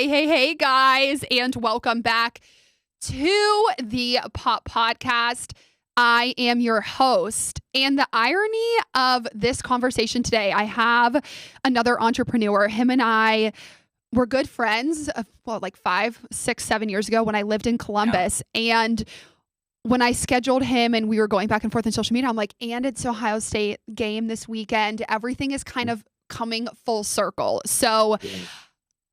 Hey, guys, and welcome back to the Pop Podcast. I am your host, and the irony of this conversation today, I have another entrepreneur. Him and I were good friends, like 5, 6, 7 years ago when I lived in Columbus, and when I scheduled him and we were going back and forth on social media, I'm like, and it's Ohio State game this weekend. Everything is kind of coming full circle. So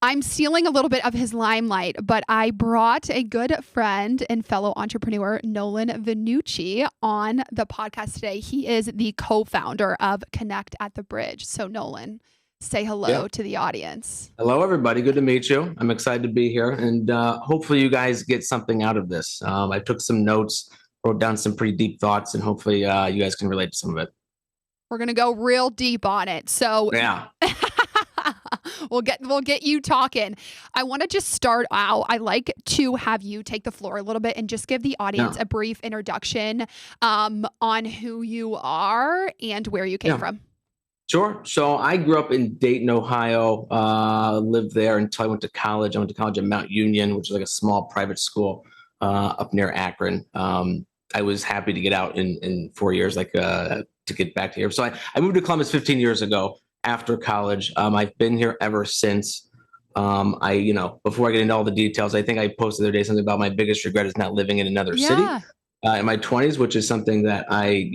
I'm stealing a little bit of his limelight, but I brought a good friend and fellow entrepreneur, Nolan Vannucci, on the podcast today. He is the co-founder of Connect at the Bridge. So Nolan, say hello to the audience. Hello, everybody. Good to meet you. I'm excited to be here, and hopefully you guys get something out of this. I took some notes, wrote down some pretty deep thoughts, and hopefully you guys can relate to some of it. We're going to go real deep on it. So yeah. We'll get you talking. I want to just start out. I like to have you take the floor a little bit and just give the audience a brief introduction on who you are and where you came from. Sure. So I grew up in Dayton, Ohio, lived there until I went to college. I went to college at Mount Union, which is like a small private school up near Akron. I was happy to get out in 4 years, to get back to here. So I moved to Columbus 15 years ago after college. I've been here ever since. Before I get into all the details, I think I posted the other day something about my biggest regret is not living in another city in my 20s, which is something that I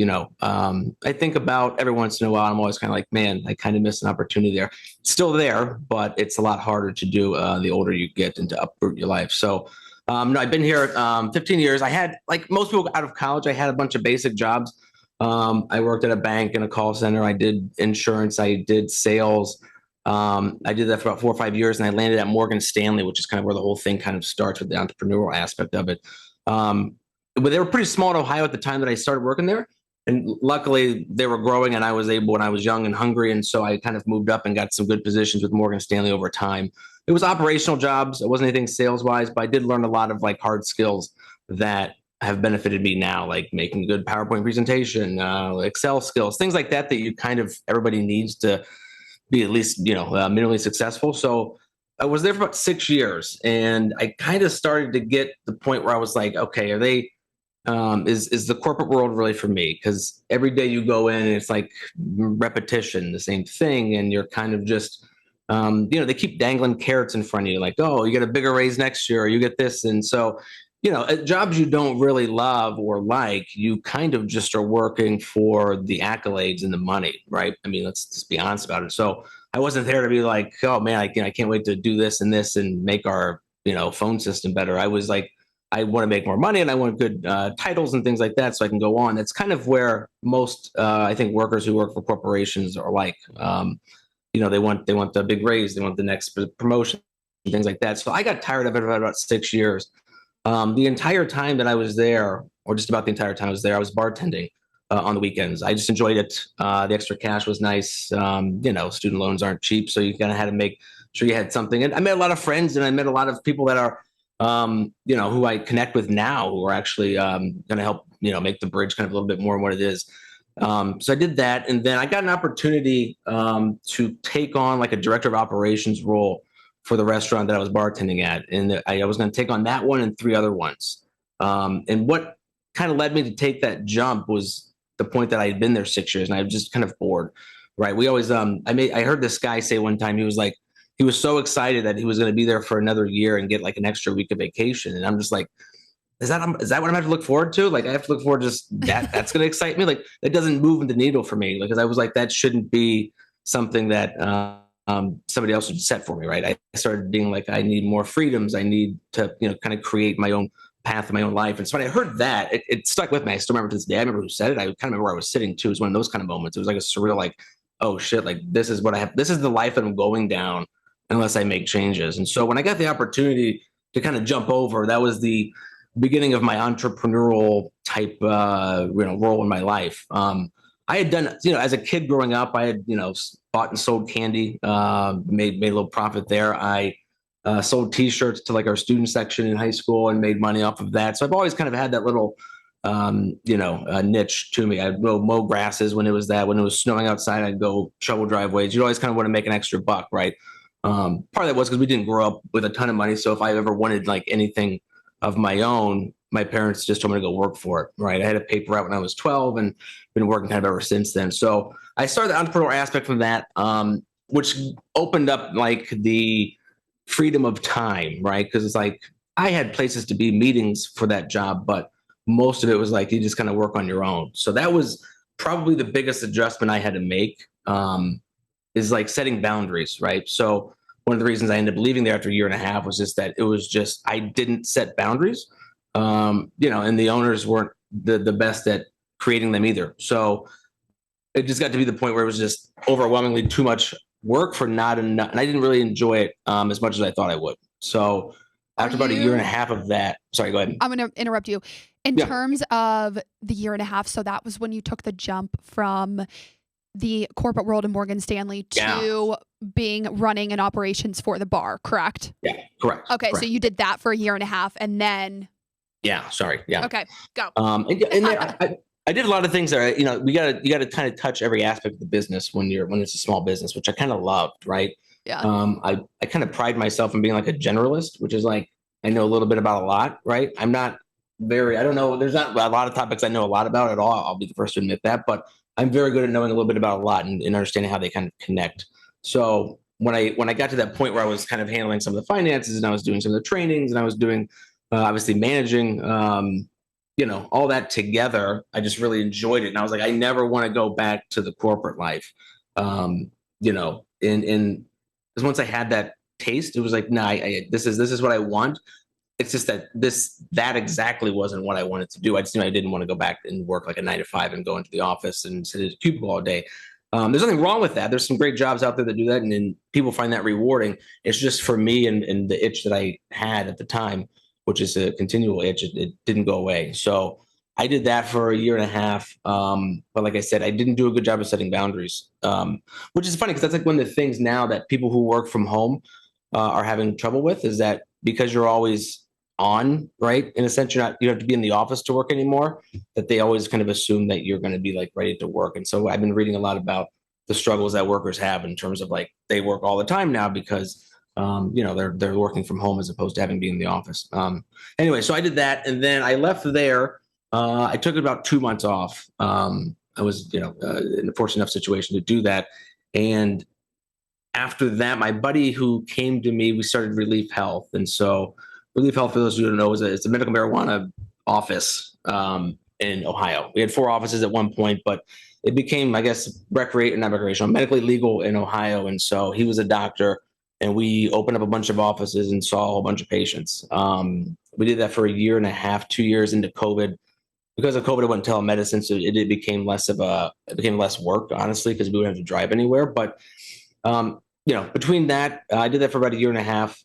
think about every once in a while. I'm always kind of like, man, I kind of missed an opportunity there. It's still there, but it's a lot harder to do the older you get and to uproot your life. So I've been here 15 years. I had, like most people out of college, I had a bunch of basic jobs. I worked at a bank and a call center. I did insurance. I did sales. I did that for about 4 or 5 years, and I landed at Morgan Stanley, which is kind of where the whole thing kind of starts with the entrepreneurial aspect of it. But they were pretty small in Ohio at the time that I started working there. And luckily they were growing, and I was able when I was young and hungry. And so I kind of moved up and got some good positions with Morgan Stanley over time. It was operational jobs. It wasn't anything sales wise, but I did learn a lot of like hard skills that have benefited me now, like making a good PowerPoint presentation, Excel skills, things like that you kind of everybody needs to be at least, minimally successful. So I was there for about 6 years, and I kind of started to get the point where I was like, okay, are they, is the corporate world really for me? Because every day you go in and it's like repetition, the same thing. And you're kind of just, they keep dangling carrots in front of you, like, oh, you get a bigger raise next year, or you get this. And so, jobs you don't really love or like, you kind of just are working for the accolades and the money, right? I mean, let's just be honest about it. So I wasn't there to be like, oh man, I can't wait to do this and this and make our, phone system better. I was like, I want to make more money and I want good titles and things like that so I can go on. That's kind of where most, I think, workers who work for corporations are like, they want the big raise, they want the next promotion, things like that. So I got tired of it about 6 years. The entire time that I was there, or just about the entire time I was there, I was bartending on the weekends. I just enjoyed it. The extra cash was nice. Student loans aren't cheap, so you kind of had to make sure you had something. And I met a lot of friends, and I met a lot of people that are, who I connect with now, who are actually going to help, make the bridge kind of a little bit more what it is. So I did that, and then I got an opportunity to take on like a director of operations role for the restaurant that I was bartending at. And I was going to take on that one and 3 other ones. And what kind of led me to take that jump was the point that I had been there 6 years and I was just kind of bored, right? We always, I heard this guy say one time, he was like, he was so excited that he was going to be there for another year and get like an extra week of vacation. And I'm just like, is that what I'm going to look forward to? Like, I have to look forward to just that's going to excite me. Like, that doesn't move the needle for me. Because I was like, that shouldn't be something that, somebody else would set for me, right? I started being like, I need more freedoms. I need to, kind of create my own path in my own life. And so when I heard that, it stuck with me. I still remember to this day. I remember who said it. I kind of remember where I was sitting too. It was one of those kind of moments. It was like a surreal, like, oh shit, like this is what I have. This is the life that I'm going down unless I make changes. And so when I got the opportunity to kind of jump over, that was the beginning of my entrepreneurial type, role in my life. I had done, as a kid growing up, I had, bought and sold candy, made a little profit there. I sold T-shirts to like our student section in high school and made money off of that. So I've always kind of had that little, niche to me. I'd go mow grasses when it was snowing outside. I'd go shovel driveways. You always kind of want to make an extra buck, right? Part of that was because we didn't grow up with a ton of money. So if I ever wanted like anything of my own, my parents just told me to go work for it. Right. I had a paper out when I was 12 and been working kind of ever since then. So I started the entrepreneurial aspect from that, which opened up like the freedom of time. Right. Because it's like I had places to be, meetings for that job, but most of it was like you just kind of work on your own. So that was probably the biggest adjustment I had to make. Is like setting boundaries, right? So one of the reasons I ended up leaving there after a year and a half was just that it was just I didn't set boundaries, and the owners weren't the best at creating them either. So it just got to be the point where it was just overwhelmingly too much work for not enough, and I didn't really enjoy it as much as I thought I would. So after about a year and a half of that, sorry, go ahead. I'm going to interrupt you. In terms of the year and a half, so that was when you took the jump from the corporate world in Morgan Stanley to running and operations for the bar, correct? Yeah, correct. Okay, correct. So you did that for a year and a half, and then okay, go. And I did a lot of things that you got to kind of touch every aspect of the business when it's a small business, which I kind of loved, right? Yeah. I kind of pride myself in being like a generalist, which is like I know a little bit about a lot, right? I don't know. There's not a lot of topics I know a lot about at all. I'll be the first to admit that, but I'm very good at knowing a little bit about a lot and understanding how they kind of connect. So when I got to that point where I was kind of handling some of the finances and I was doing some of the trainings and I was doing obviously managing, all that together, I just really enjoyed it. And I was like, I never want to go back to the corporate life. And because once I had that taste, it was like, nah, this is what I want. It's just that exactly wasn't what I wanted to do. I just knew I didn't want to go back and work like a 9 to 5 and go into the office and sit at a cubicle all day. There's nothing wrong with that. There's some great jobs out there that do that, and people find that rewarding. It's just for me and the itch that I had at the time, which is a continual itch. It didn't go away. So I did that for a year and a half. But like I said, I didn't do a good job of setting boundaries, which is funny because that's like one of the things now that people who work from home are having trouble with is that because you're always on, right? In a sense, you don't have to be in the office to work anymore, that they always kind of assume that you're going to be like ready to work. And so I've been reading a lot about the struggles that workers have in terms of like they work all the time now because they're working from home as opposed to having to be in the office. Anyway, so I did that, and then I left there. I took about 2 months off. I was in a fortunate enough situation to do that, and after that, my buddy who came to me, we started Relief Health, and so Relief Health, for those who don't know, it's a medical marijuana office in Ohio. We had 4 offices at one point, but it became, I guess, medically legal in Ohio. And so he was a doctor, and we opened up a bunch of offices and saw a whole bunch of patients. We did that for a year and a half, 2 years into COVID. Because of COVID, I went telemedicine, so it became less work, honestly, because we wouldn't have to drive anywhere. But between that, I did that for about a year and a half.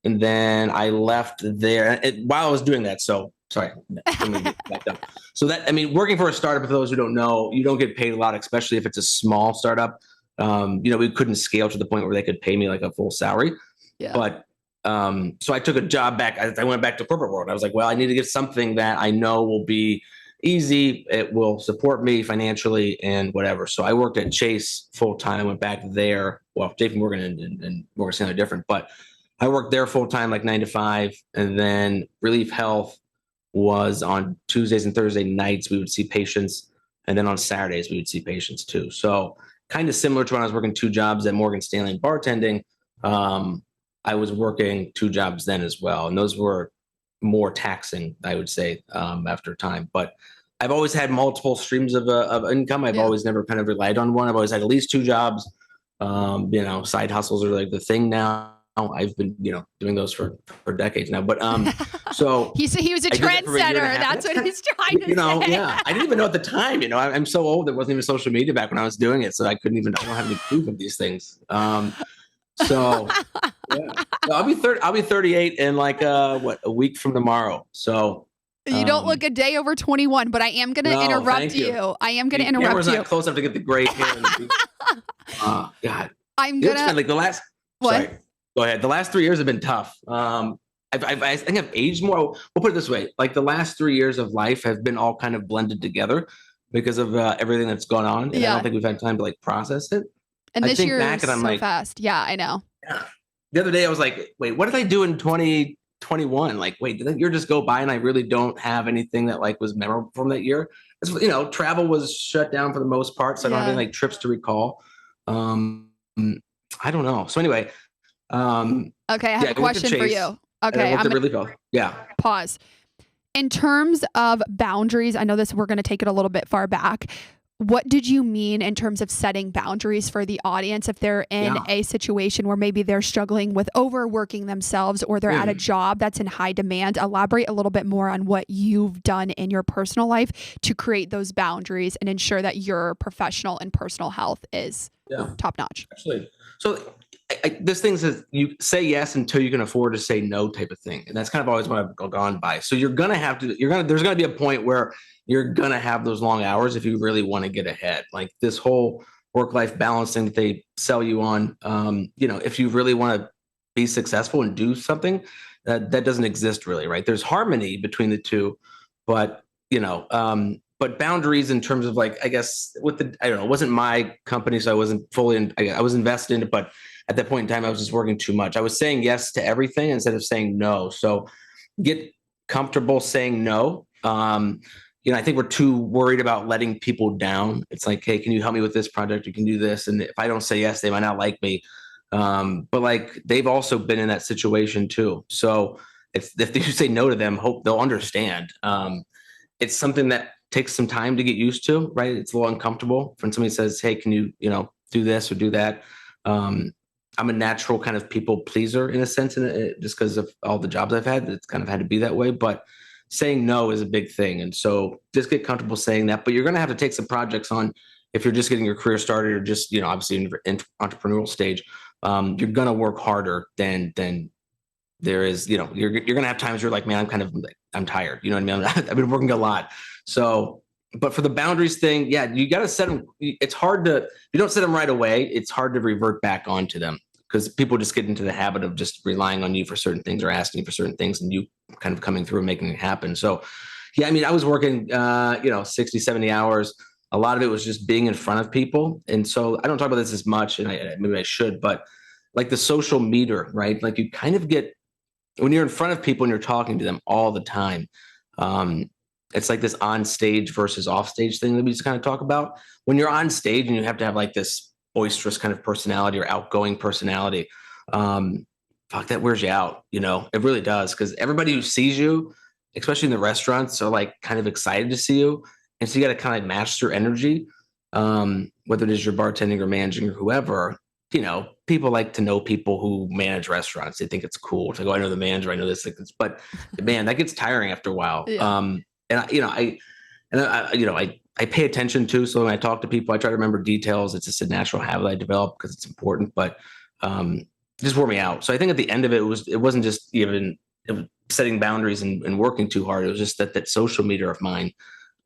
And then I left there while I was doing that. So sorry, let me get back up. So working for a startup, for those who don't know, you don't get paid a lot, especially if it's a small startup. We couldn't scale to the point where they could pay me like a full salary. Yeah. But so I took a job back. I went back to corporate world. I was like, well, I need to get something that I know will be easy. It will support me financially and whatever. So I worked at Chase full time. I went back there. Well, JP Morgan and Morgan Stanley are different, but I worked there full time, like 9 to 5. And then Relief Health was on Tuesdays and Thursday nights. We would see patients. And then on Saturdays, we would see patients too. So kind of similar to when I was working 2 jobs at Morgan Stanley and bartending. I was working 2 jobs then as well. And those were more taxing, I would say, after time. But I've always had multiple streams of income. I've always never kind of relied on one. I've always had at least 2 jobs. Side hustles are like the thing now. I've been, doing those for decades now. But so he was a trendsetter. That's what he's trying to say. Yeah. I didn't even know at the time. I'm so old. There wasn't even social media back when I was doing it, so I don't have any proof of these things. So I'll be 38 in like a week from tomorrow. So you don't look a day over 21, but I am going to interrupt you. I am going to interrupt you. Not close enough to get the gray hair. God. I'm going to like the last. What? Sorry. Go ahead. The last 3 years have been tough. I think I've aged more. We'll put it this way. Like the last 3 years of life have been all kind of blended together because of everything that's gone on. And I don't think we've had time to like process it. And I this think year back is and I'm so like, fast. Yeah, I know. yeah. The other day I was like, wait, what did I do in 2021? Like, wait, did that year just go by and I really don't have anything that like was memorable from that year? Travel was shut down for the most part, so I don't have any like trips to recall. Um, I don't know. So anyway, Okay, I have a I worked at question for Chase you. and I Okay, worked I'm at gonna Relief Health. Yeah. pause. In terms of boundaries, I know this, we're going to take it a little bit far back. What did you mean in terms of setting boundaries for the audience if they're in Yeah. a situation where maybe they're struggling with overworking themselves or they're at a job that's in high demand? Elaborate a little bit more on what you've done in your personal life to create those boundaries and ensure that your professional and personal health is top notch. Absolutely. So this thing says you say yes until you can afford to say no type of thing. And that's kind of always what I've gone by. So there's going to be a point where you're going to have those long hours if you really want to get ahead. Like this whole work-life balance thing that they sell you on, if you really want to be successful and do something, that doesn't exist really, right? There's harmony between the two, but but boundaries in terms of like, I guess I don't know, it wasn't my company, so I wasn't fully I was invested in it, but at that point in time, I was just working too much. I was saying yes to everything instead of saying no. So get comfortable saying no. I think we're too worried about letting people down. It's like, hey, can you help me with this project? You can do this. And if I don't say yes, they might not like me. But like they've also been in that situation too. So if you say no to them, hope they'll understand. It's something that takes some time to get used to, right? It's a little uncomfortable when somebody says, hey, can you, do this or do that? I'm a natural kind of people pleaser in a sense, just because of all the jobs I've had, it's kind of had to be that way. But saying no is a big thing. And so just get comfortable saying that, but you're going to have to take some projects on if you're just getting your career started or just, obviously in entrepreneurial stage, you're going to work harder than there is, you're going to have times you're like, man, I'm tired. You know what I mean? I've been working a lot. So, but for the boundaries thing, yeah, you got to set them. It's hard if you don't set them right away, it's hard to revert back onto them because people just get into the habit of just relying on you for certain things or asking you for certain things and you kind of coming through and making it happen. So, yeah, I mean, I was working, 60, 70 hours. A lot of it was just being in front of people. And so I don't talk about this as much, and maybe I should, but like the social meter, right? Like you kind of get, when you're in front of people and you're talking to them all the time, it's like this on stage versus off stage thing that we just kind of talk about. When you're on stage and you have to have like this boisterous kind of personality or outgoing personality, that wears you out. It really does, because everybody who sees you, especially in the restaurants, are like kind of excited to see you, and so you got to kind of match their energy, whether it is your bartending or managing or whoever. People like to know people who manage restaurants. They think it's cool. It's like, oh, I know the manager, I know this, but man, that gets tiring after a while. Yeah. I pay attention to. So when I talk to people, I try to remember details. It's just a natural habit I developed because it's important, but it just wore me out. So I think at the end of it wasn't just even setting boundaries and working too hard. It was just that social meter of mine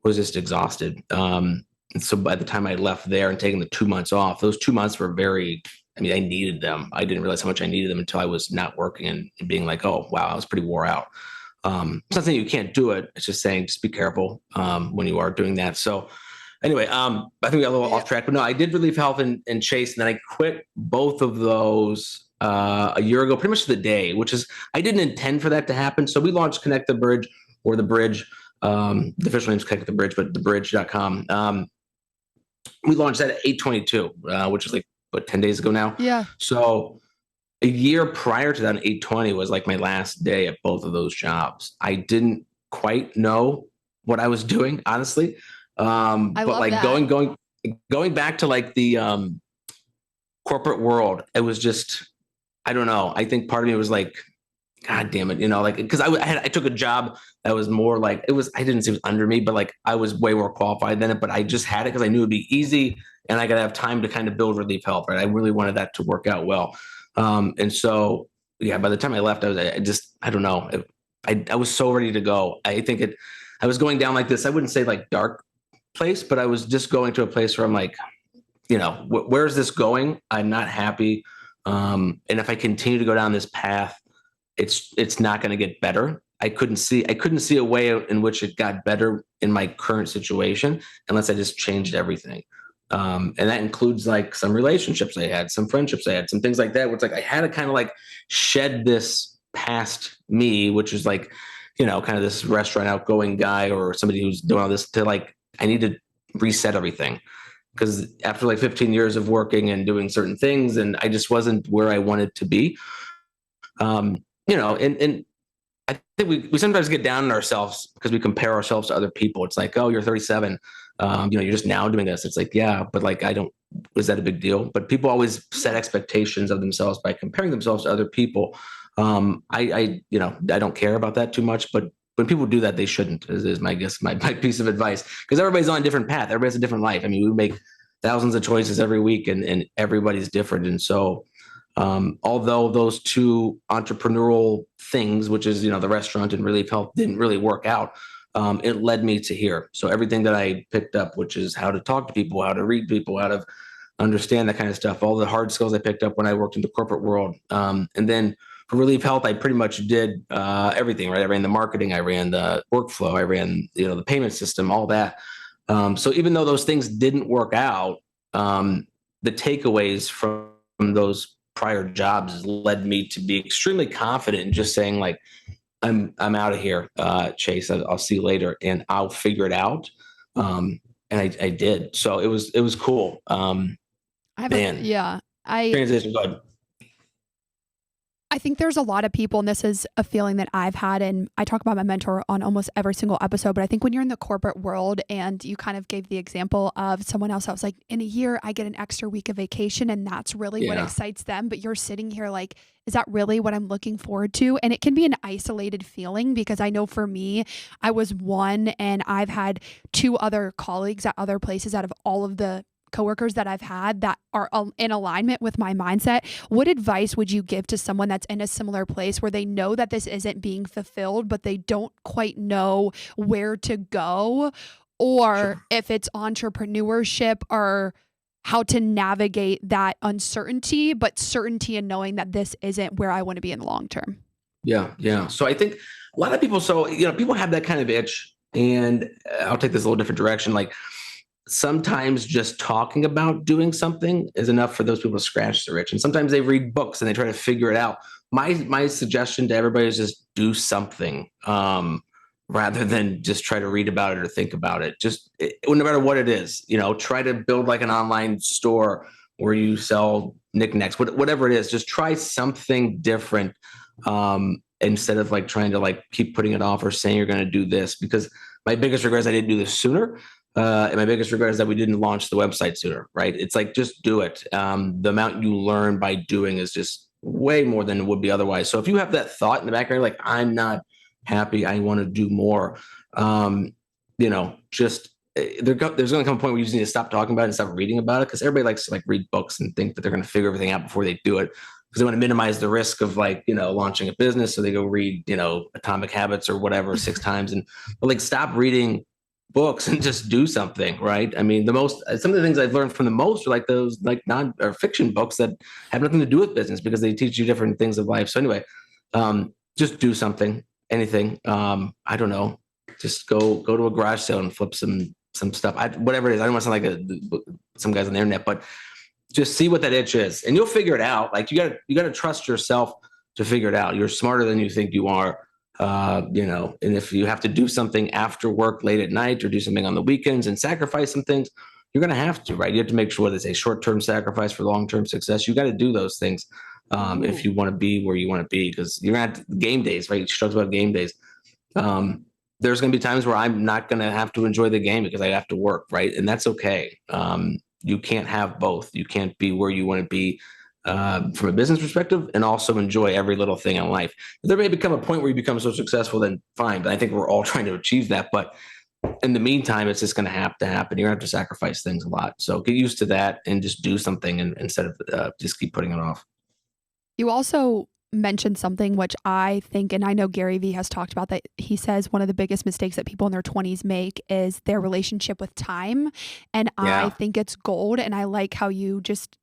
was just exhausted. And so by the time I left there and taking the 2 months off, those 2 months were I needed them. I didn't realize how much I needed them until I was not working and being like, oh, wow, I was pretty wore out. It's not saying you can't do it. It's just saying, just be careful when you are doing that. So anyway, I think we got a little off track, but no, I did Relief Health and Chase, and then I quit both of those a year ago, pretty much the day, which is, I didn't intend for that to happen. So we launched Connect the Bridge, or The Bridge. The official name is Connect the Bridge, but thebridge.com. We launched that at 8/22, which is like, 10 days ago now? Yeah. So a year prior to that, 8/20 was like my last day at both of those jobs. I didn't quite know what I was doing, honestly. But like that. going back to like the corporate world, it was just, I don't know. I think part of me was like, God damn it, because I took a job that was more like, I didn't say it was under me, but like I was way more qualified than it, but I just had it because I knew it'd be easy and I got to have time to kind of build Relief Health, right? I really wanted that to work out well. And so, yeah, by the time I left, I don't know. I was so ready to go. I was going down like this, I wouldn't say like dark place, but I was just going to a place where I'm like, where's this going? I'm not happy. And if I continue to go down this path, it's not going to get better. I couldn't see a way in which it got better in my current situation unless I just changed everything. And that includes like some relationships I had, some friendships I had, some things like that, where it's like I had to kind of like shed this past me, which is like, kind of this restaurant outgoing guy or somebody who's doing all this, to like, I need to reset everything. Because after like 15 years of working and doing certain things, and I just wasn't where I wanted to be. And I think we sometimes get down on ourselves because we compare ourselves to other people. It's like, oh, you're 37. You're just now doing this. It's like, yeah, but like, was that a big deal? But people always set expectations of themselves by comparing themselves to other people. I don't care about that too much, but when people do that, they shouldn't, is my guess, my piece of advice, because everybody's on a different path. Everybody has a different life. I mean, we make thousands of choices every week, and everybody's different. And so, although those two entrepreneurial things, which is, the restaurant and Relief Health, didn't really work out, it led me to here. So everything that I picked up, which is how to talk to people, how to read people, how to understand that kind of stuff, all the hard skills I picked up when I worked in the corporate world. And then for Relief Health, I pretty much did everything, right? I ran the marketing, I ran the workflow, I ran, the payment system, all that. So even though those things didn't work out, the takeaways from those prior jobs led me to be extremely confident in just saying like, I'm out of here, Chase. I'll see you later, and I'll figure it out. And I did. So it was cool. Transition. Go ahead. I think there's a lot of people, and this is a feeling that I've had, and I talk about my mentor on almost every single episode, but I think when you're in the corporate world, and you kind of gave the example of someone else, I was like, in a year, I get an extra week of vacation, and that's really what excites them. But you're sitting here like, is that really what I'm looking forward to? And it can be an isolated feeling, because I know for me, I was one, and I've had two other colleagues at other places out of all of the coworkers that I've had that are in alignment with my mindset. What advice would you give to someone that's in a similar place where they know that this isn't being fulfilled, but they don't quite know where to go, or if it's entrepreneurship, or how to navigate that uncertainty, but certainty in knowing that this isn't where I want to be in the long term? Yeah. So I think a lot of people, people have that kind of itch, and I'll take this a little different direction. Like, sometimes just talking about doing something is enough for those people to scratch their itch. And sometimes they read books and they try to figure it out. My suggestion to everybody is just do something, rather than just try to read about it or think about it. No matter what it is, try to build like an online store where you sell knickknacks, whatever it is. Just try something different, instead of like trying to like keep putting it off or saying you're going to do this. Because my biggest regret is I didn't do this sooner. And my biggest regret is that we didn't launch the website sooner, right? It's like, just do it. The amount you learn by doing is just way more than it would be otherwise. So if you have that thought in the background, like, I'm not happy, I want to do more, there's going to come a point where you just need to stop talking about it and stop reading about it, because everybody likes to like read books and think that they're going to figure everything out before they do it, because they want to minimize the risk of like, launching a business. So they go read, Atomic Habits or whatever 6 times. But like, stop reading books and just do something, right? I mean, some of the things I've learned from the most are like those like non-fiction books that have nothing to do with business, because they teach you different things of life. So anyway, just do something, anything. I don't know, just go to a garage sale and flip some stuff. Whatever it is. I don't want to sound like some guys on the internet, but just see what that itch is, and you'll figure it out. Like, you got to trust yourself to figure it out. You're smarter than you think you are. And if you have to do something after work late at night, or do something on the weekends and sacrifice some things, you're going to have to, right? You have to make sure there's a short-term sacrifice for long-term success. You got to do those things, if you want to be where you want to be, because you're at game days, right? She talks about game days. There's going to be times where I'm not going to have to enjoy the game because I have to work, right? And that's okay. You can't have both. You can't be where you want to be, from a business perspective, and also enjoy every little thing in life. There may become a point where you become so successful, then fine. But I think we're all trying to achieve that. But in the meantime, it's just going to have to happen. You're going to have to sacrifice things a lot. So get used to that and just do something, instead of just keep putting it off. You also mentioned something which I think, and I know Gary Vee has talked about, that he says one of the biggest mistakes that people in their 20s make is their relationship with time. And I think it's gold. And I like how you just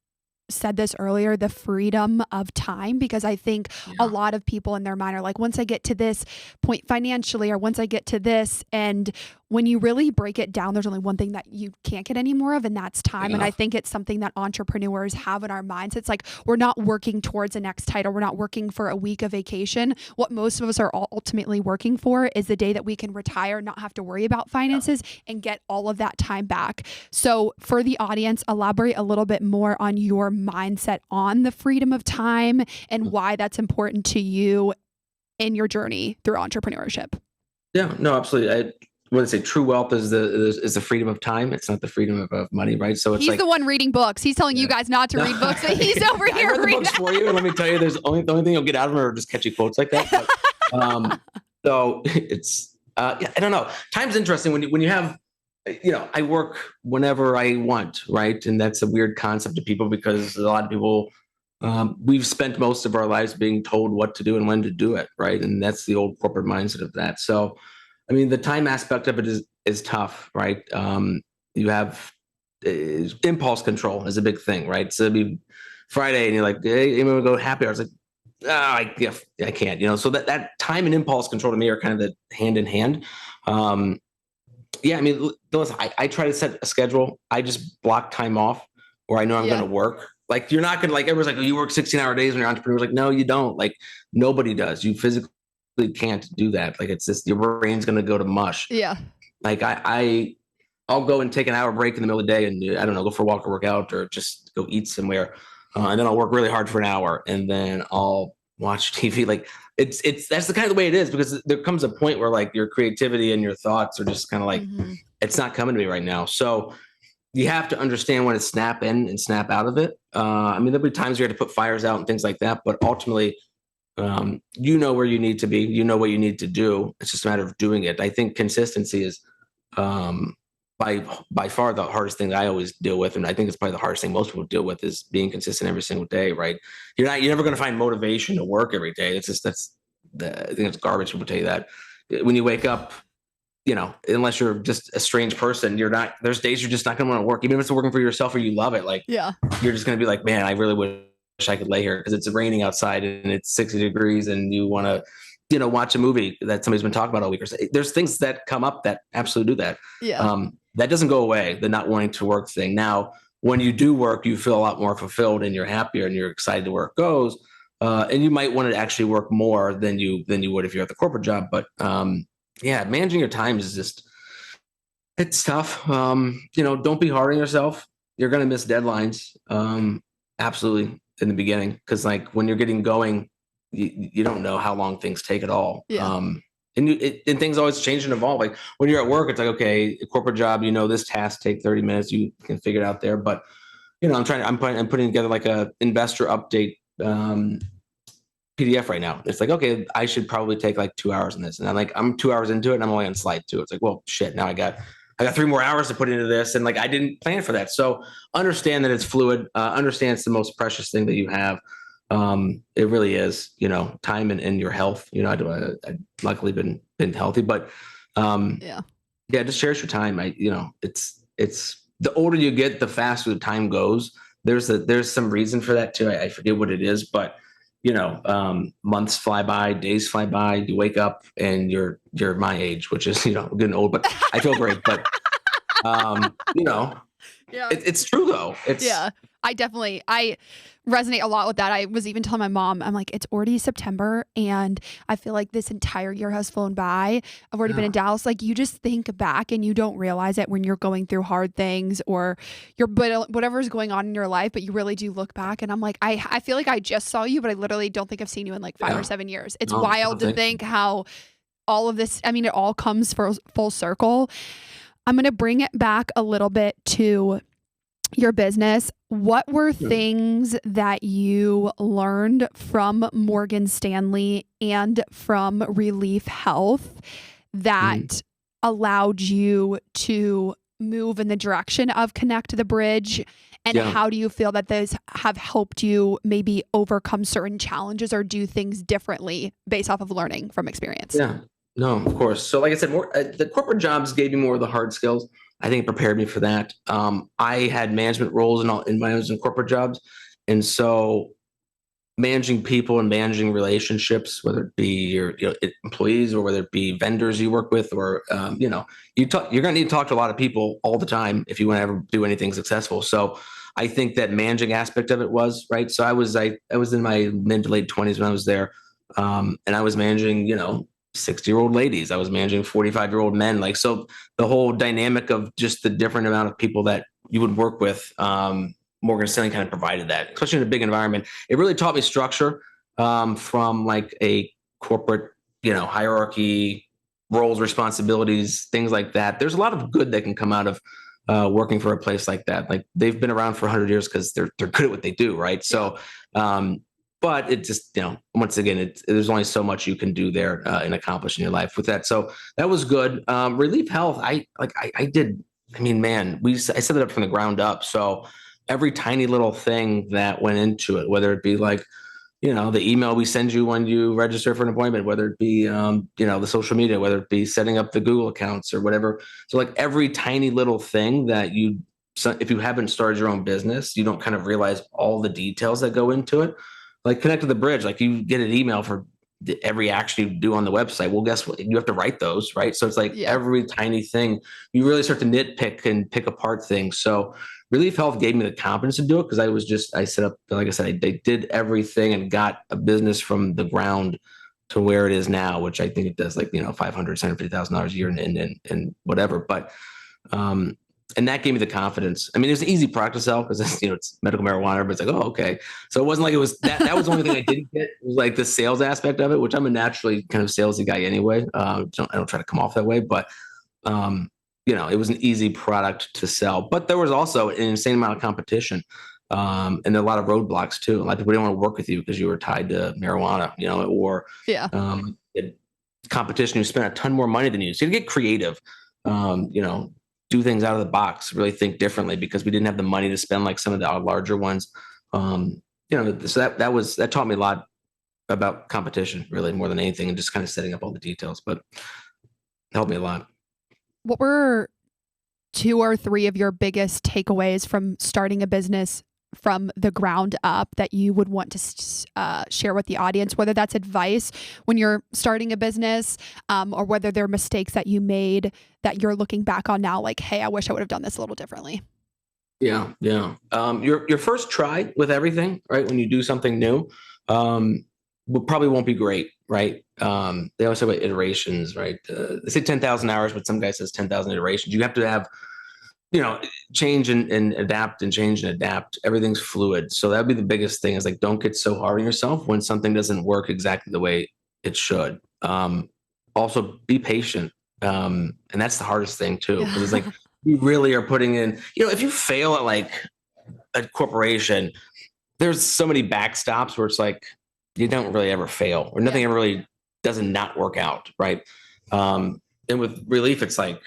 said this earlier, the freedom of time, because I think a lot of people in their mind are like, once I get to this point financially, or once I get to this, and when you really break it down, there's only one thing that you can't get any more of, and that's time. Yeah. And I think it's something that entrepreneurs have in our minds. It's like, we're not working towards a next title. We're not working for a week of vacation. What most of us are ultimately working for is the day that we can retire, not have to worry about finances, and get all of that time back. So for the audience, elaborate a little bit more on your mindset on the freedom of time and why that's important to you in your journey through entrepreneurship. Yeah, no, absolutely. I would say true wealth is the freedom of time. It's not the freedom of money, right? So it's he's the one reading books. He's telling you guys not to read books, but he's over here I read the books for you. And let me tell you, the only thing you'll get out of them are just catchy quotes like that. But, so it's I don't know. Time's interesting when you have, I work whenever I want, right? And that's a weird concept to people because a lot of people. We've spent most of our lives being told what to do and when to do it, right? And that's the old corporate mindset of that. So, I mean, the time aspect of it is tough, right? You have impulse control is a big thing, right? So it'd be Friday and you're like, hey, you want to go happy hour? I was like, I can't, So that time and impulse control to me are kind of the hand in hand. I mean, listen, I try to set a schedule. I just block time off where I know I'm going to work. Like, you're not going to, like, everyone's like, oh, you work 16-hour days when you're an entrepreneur. Like, no, you don't. Like, nobody does. You physically can't do that. Like, it's just, your brain's going to go to mush. Yeah. Like, I'll go and take an hour break in the middle of the day and, I don't know, go for a walk or work out or just go eat somewhere. And then I'll work really hard for an hour and then I'll watch TV. Like, that's the kind of the way it is, because there comes a point where, like, your creativity and your thoughts are just kind of like, it's not coming to me right now. So you have to understand when to snap in and snap out of it. I mean, there'll be times you have to put fires out and things like that, but ultimately, you know where you need to be, you know what you need to do. It's just a matter of doing it. I think consistency is by far the hardest thing that I always deal with. And I think it's probably the hardest thing most people deal with is being consistent every single day, right? You're never going to find motivation to work every day. It's just, I think it's garbage. People tell you that when you wake up, unless you're just a strange person, there's days you're just not going to want to work, even if it's working for yourself or you love it. Like, you're just going to be like, man, I really wish I could lay here because it's raining outside and it's 60 degrees and you want to, watch a movie that somebody's been talking about all week or so. There's things that come up that absolutely do that. Yeah. That doesn't go away, the not wanting to work thing. Now, when you do work, you feel a lot more fulfilled and you're happier and you're excited to where it goes. And you might want to actually work more than you would if you're at the corporate job. But, managing your time is just, it's tough. Don't be hard on yourself. You're going to miss deadlines. Absolutely in the beginning. Cause like when you're getting going, you don't know how long things take at all. Yeah. And things always change and evolve. Like when you're at work, it's like, okay, a corporate job, this task take 30 minutes, you can figure it out there. But, I'm putting together like a investor update, PDF right now. It's like, okay, I should probably take like 2 hours in this. And I'm 2 hours into it and I'm only on slide 2. It's like, well, shit, now I got 3 more hours to put into this. And like, I didn't plan for that. So understand that it's fluid, understand it's the most precious thing that you have. It really is, time and your health. I've luckily been healthy, but, just cherish your time. It's the older you get, the faster the time goes. There's some reason for that too. I forget what it is, but months fly by, days fly by, you wake up and you're my age, which is, getting old, but I feel great. But, it's true though. I resonate a lot with that. I was even telling my mom, I'm like, it's already September and I feel like this entire year has flown by. I've already been in Dallas. Like, you just think back and you don't realize it when you're going through hard things or whatever's going on in your life, but you really do look back and I'm like, I feel like I just saw you, but I literally don't think I've seen you in like 5 or 7 years. It's wild to think how all of this, I mean, it all comes full circle. I'm going to bring it back a little bit to your business. What were things that you learned from Morgan Stanley and from Relief Health that allowed you to move in the direction of Connect the Bridge? And how do you feel that those have helped you maybe overcome certain challenges or do things differently based off of learning from experience? Yeah, no, of course. So like I said, the corporate jobs gave me more of the hard skills. I think it prepared me for that. I had management roles in my own corporate jobs. And so managing people and managing relationships, whether it be your employees or whether it be vendors you work with, or you're going to need to talk to a lot of people all the time if you want to ever do anything successful. So I think that managing aspect of it was right. So I was in my mid to late 20s when I was there, and I was managing 60-year-old ladies. I was managing 45-year-old men. Like, so the whole dynamic of just the different amount of people that you would work with. Morgan Stanley kind of provided that, especially in a big environment. It really taught me structure from like a corporate, hierarchy, roles, responsibilities, things like that. There's a lot of good that can come out of working for a place like that. Like, they've been around for 100 years because they're good at what they do, right? So, but it just, once again, there's only so much you can do there and accomplish in your life with that. So that was good. Relief Health, I did. I mean, man, I set it up from the ground up. So every tiny little thing that went into it, whether it be like, the email we send you when you register for an appointment, whether it be, the social media, whether it be setting up the Google accounts or whatever. So like every tiny little thing that if you haven't started your own business, you don't kind of realize all the details that go into it. Like Connect to the Bridge, like you get an email for every action you do on the website. Well, guess what? You have to write those, right? So it's like every tiny thing, you really start to nitpick and pick apart things. So Relief Health gave me the confidence to do it because I set up, like I said, they did everything and got a business from the ground to where it is now, which I think it does like, $500,000, $750,000 a year and whatever. But, and that gave me the confidence. I mean, it was an easy product to sell because it's medical marijuana, but it's like, oh, okay. So it wasn't like it was that was the only thing I didn't get. It was like the sales aspect of it, which I'm a naturally kind of salesy guy anyway. I don't try to come off that way, but it was an easy product to sell. But there was also an insane amount of competition. And there are a lot of roadblocks too. A lot of people didn't want to work with you because you were tied to marijuana, or competition who spent a ton more money than you. So you get creative, do things out of the box, really think differently because we didn't have the money to spend like some of the larger ones. So that taught me a lot about competition, really more than anything, and just kind of setting up all the details, but it helped me a lot. What were 2 or 3 of your biggest takeaways from starting a business from the ground up that you would want to share with the audience, whether that's advice when you're starting a business or whether they're mistakes that you made that you're looking back on now, like, hey, I wish I would have done this a little differently? Yeah. Your first try with everything, right? When you do something new, probably won't be great, right? They always talk about iterations, right? They say 10,000 hours, but some guy says 10,000 iterations. You have to have change and adapt and change and adapt. Everything's fluid. So that'd be the biggest thing is like, don't get so hard on yourself when something doesn't work exactly the way it should. Also be patient. And that's the hardest thing too, because it's like, you really are putting in, if you fail at like a corporation, there's so many backstops where it's like, you don't really ever fail or nothing ever really doesn't not work out. Right. And with Relief, it's like,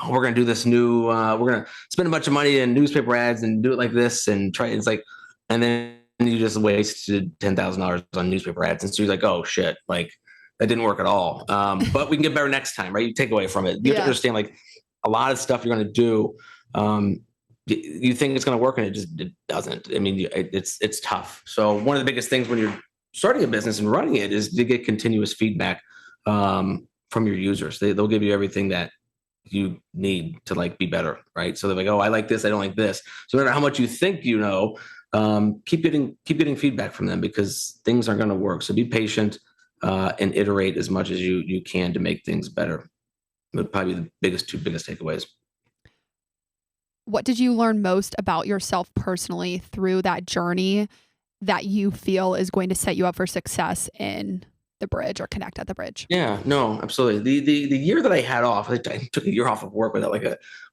we're going to do this new, we're going to spend a bunch of money in newspaper ads and do it like this and try. It's like, and then you just wasted $10,000 on newspaper ads. And so you're like, oh shit, like that didn't work at all. But we can get better next time, right? You take away from it. You have to understand like a lot of stuff you're going to do. You think it's going to work and it doesn't. I mean, it's tough. So one of the biggest things when you're starting a business and running it is to get continuous feedback from your users. They'll give you everything that you need to like be better, right? So they're like, oh, I like this, I don't like this. So no matter how much you think keep getting feedback from them because things aren't going to work. So be patient and iterate as much as you can to make things better. But probably the two biggest takeaways. What did you learn most about yourself personally through that journey that you feel is going to set you up for success in the bridge or Connect at the Bridge? Yeah, no, absolutely. The year that I had off, I took a year off of work without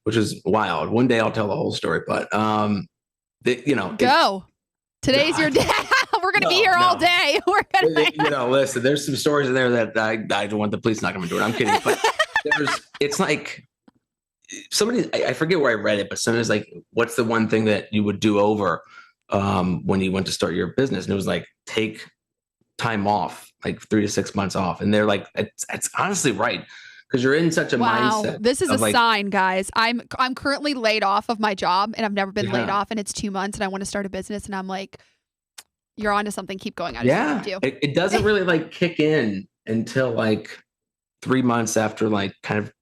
which is wild. One day I'll tell the whole story, but go. Today's your day. We're going to be here all day. We're going to, listen, there's some stories in there that I don't want the police knocking on my door. I'm kidding. But it's like somebody, I forget where I read it, but somebody's like, what's the one thing that you would do over when you went to start your business? And it was like, take time off, like 3 to 6 months off. And they're like, it's honestly right. Because you're in such a mindset. This is a sign, guys. I'm currently laid off of my job and I've never been laid off and it's 2 months and I want to start a business and I'm like, you're onto something. Keep going. I just interrupt you. It doesn't really like kick in until like 3 months after like kind of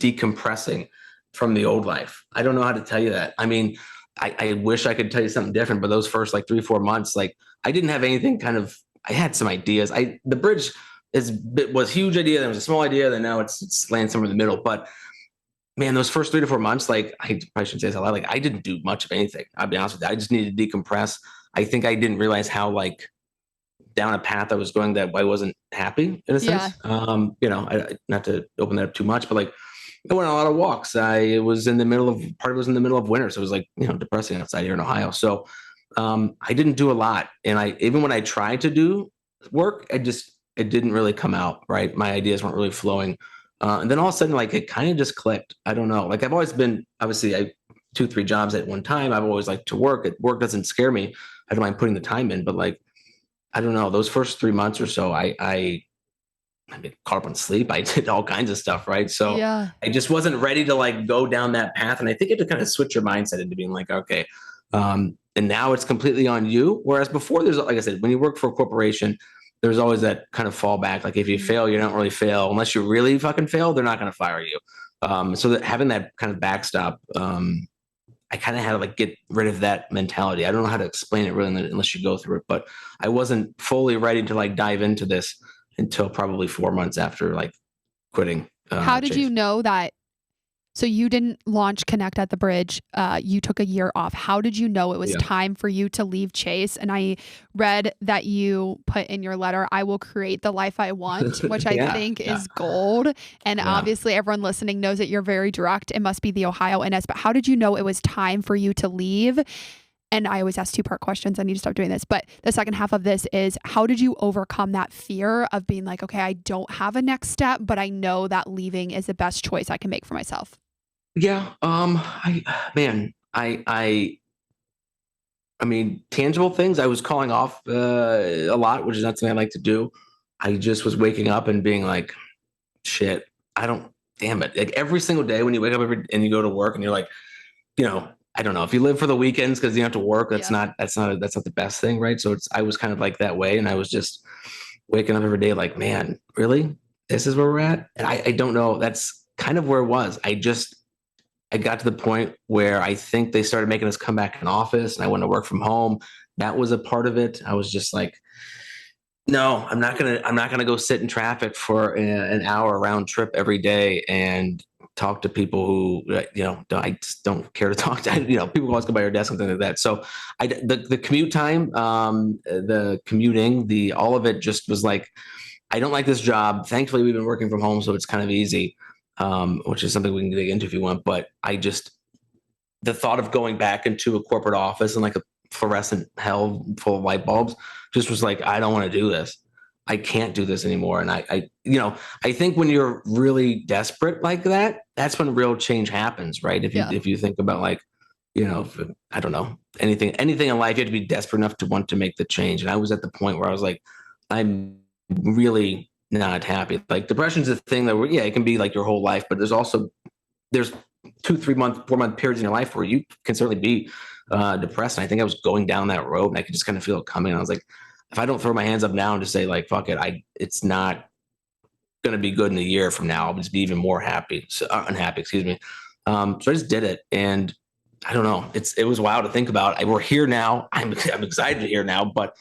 decompressing from the old life. I don't know how to tell you that. I mean, I wish I could tell you something different, but those first like 3-4 months, like I didn't have anything kind of, I had some ideas. The bridge was a huge idea. Then it was a small idea. Then now it's landing somewhere in the middle. But man, those first 3 to 4 months, like I shouldn't say this a lot. Like I didn't do much of anything. I'll be honest with you. I just needed to decompress. I think I didn't realize how like down a path I was going that I wasn't happy in a sense. Not to open that up too much, but like I went on a lot of walks. Part of it was in the middle of winter. So it was like, depressing outside here in Ohio. So I didn't do a lot. And even when I tried to do work, it didn't really come out right. My ideas weren't really flowing. And then all of a sudden, like it kind of just clicked. I don't know. Like I've always been, obviously I 2-3 jobs at one time. I've always liked to work. Work doesn't scare me. I don't mind putting the time in, but like, I don't know, those first 3 months or so, I mean, caught up on sleep. I did all kinds of stuff. Right. So I just wasn't ready to like go down that path. And I think it had to kind of switch your mindset into being like, okay. And now it's completely on you. Whereas before there's, like I said, when you work for a corporation, there's always that kind of fallback. Like if you fail, you don't really fail. Unless you really fucking fail, they're not going to fire you. So that having that kind of backstop, I kind of had to like get rid of that mentality. I don't know how to explain it really unless you go through it, but I wasn't fully ready to like dive into this until probably 4 months after like quitting. How did you know that? So you didn't launch Connect at the Bridge. You took a year off. How did you know it was time for you to leave Chase? And I read that you put in your letter, I will create the life I want, which I think is gold. And obviously everyone listening knows that you're very direct. It must be the Ohio NS. But how did you know it was time for you to leave? And I always ask 2-part questions. I need to stop doing this. But the second half of this is, how did you overcome that fear of being like, okay, I don't have a next step, but I know that leaving is the best choice I can make for myself? Yeah. I mean, tangible things. I was calling off a lot, which is not something I like to do. I just was waking up and being like, shit, damn it. Like every single day when you wake up and you go to work and you're like, I don't know if you live for the weekends because you have to work. That's not the best thing. Right. So I was kind of like that way. And I was just waking up every day like, man, really? This is where we're at? And I don't know. That's kind of where it was. I got to the point where I think they started making us come back in office and I went to work from home. That was a part of it. I was just like, no, I'm not going to go sit in traffic for an hour round trip every day and talk to people who, I just don't care to talk to, people always go by your desk, something like that. So the commute time, the commuting, all of it just was like, I don't like this job. Thankfully, we've been working from home, so it's kind of easy, which is something we can dig into if you want. But the thought of going back into a corporate office and like a fluorescent hell full of light bulbs just was like, I don't want to do this. I can't do this anymore. And I think when you're really desperate like that, that's when real change happens, right? If you think about like, I don't know, anything in life, you have to be desperate enough to want to make the change. And I was at the point where I was like, I'm really not happy. Like depression's a thing that it can be like your whole life, but there's 2-3 month, 4-month periods in your life where you can certainly be depressed. And I think I was going down that road and I could just kind of feel it coming. And I was like, if I don't throw my hands up now and just say like, fuck it, it's not going to be good in a year from now. I'll just be even more unhappy, excuse me. So I just did it. And I don't know, it was wild to think about. We're here now. I'm excited to hear now, but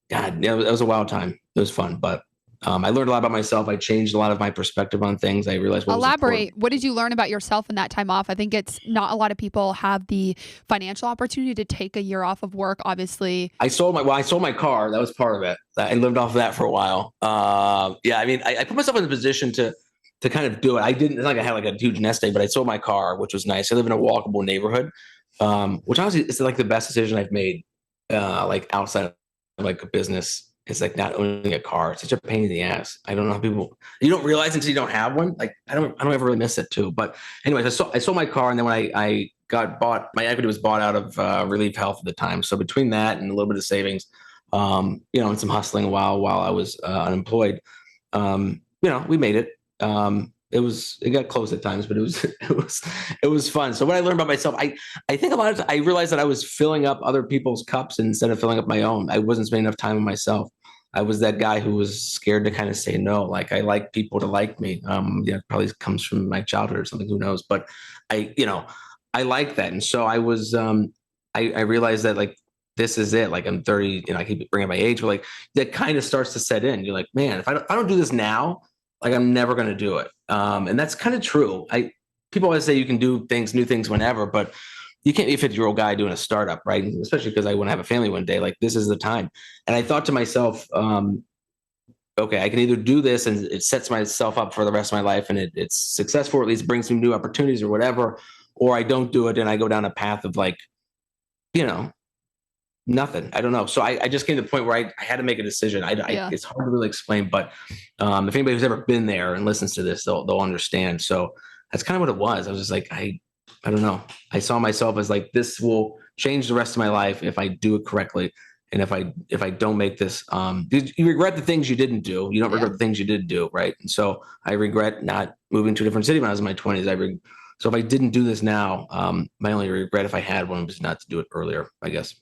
God, it was a wild time. It was fun, but I learned a lot about myself. I changed a lot of my perspective on things. I realized Elaborate. What did you learn about yourself in that time off? I think it's not a lot of people have the financial opportunity to take a year off of work. Obviously, I sold my car. That was part of it. I lived off of that for a while. I mean, I put myself in a position to kind of do it. I didn't like I had like a huge nest egg, but I sold my car, which was nice. I live in a walkable neighborhood, which honestly is like the best decision I've made, like outside of like a business. It's like not owning a car. It's such a pain in the ass. I don't know how you don't realize until you don't have one. Like I don't ever really miss it too. But anyways, I sold my car, and then when I got bought, my equity was bought out of Relief Health at the time. So between that and a little bit of savings, and some hustling while I was unemployed, we made it. it got close at times, but it was fun. So what I learned about myself, I think a lot of I realized that I was filling up other people's cups instead of filling up my own. I wasn't spending enough time on myself. I was that guy who was scared to kind of say no. Like I like people to like me. Yeah, it probably comes from my childhood or something. Who knows? But I like that, and so I was. I realized that like this is it. Like I'm 30. I keep bringing my age, but like that kind of starts to set in. You're like, man, if I don't do this now, like I'm never going to do it. And that's kind of true. People always say you can do new things whenever, but you can't be a 50-year-old guy doing a startup, right? Especially because I want to have a family one day. Like this is the time. And I thought to myself, okay, I can either do this and it sets myself up for the rest of my life and it's successful, or at least brings me new opportunities or whatever, or I don't do it and I go down a path of like, nothing. I don't know. So I just came to the point where I had to make a decision. It's hard to really explain, but if anybody who's ever been there and listens to this, they'll understand. So that's kind of what it was. I was just like, I don't know. I saw myself as like, this will change the rest of my life if I do it correctly. And if I don't make this, you regret the things you didn't do. You don't regret the things you did do, right? And so I regret not moving to a different city when I was in my 20s. So if I didn't do this now, my only regret, if I had one, was not to do it earlier, I guess.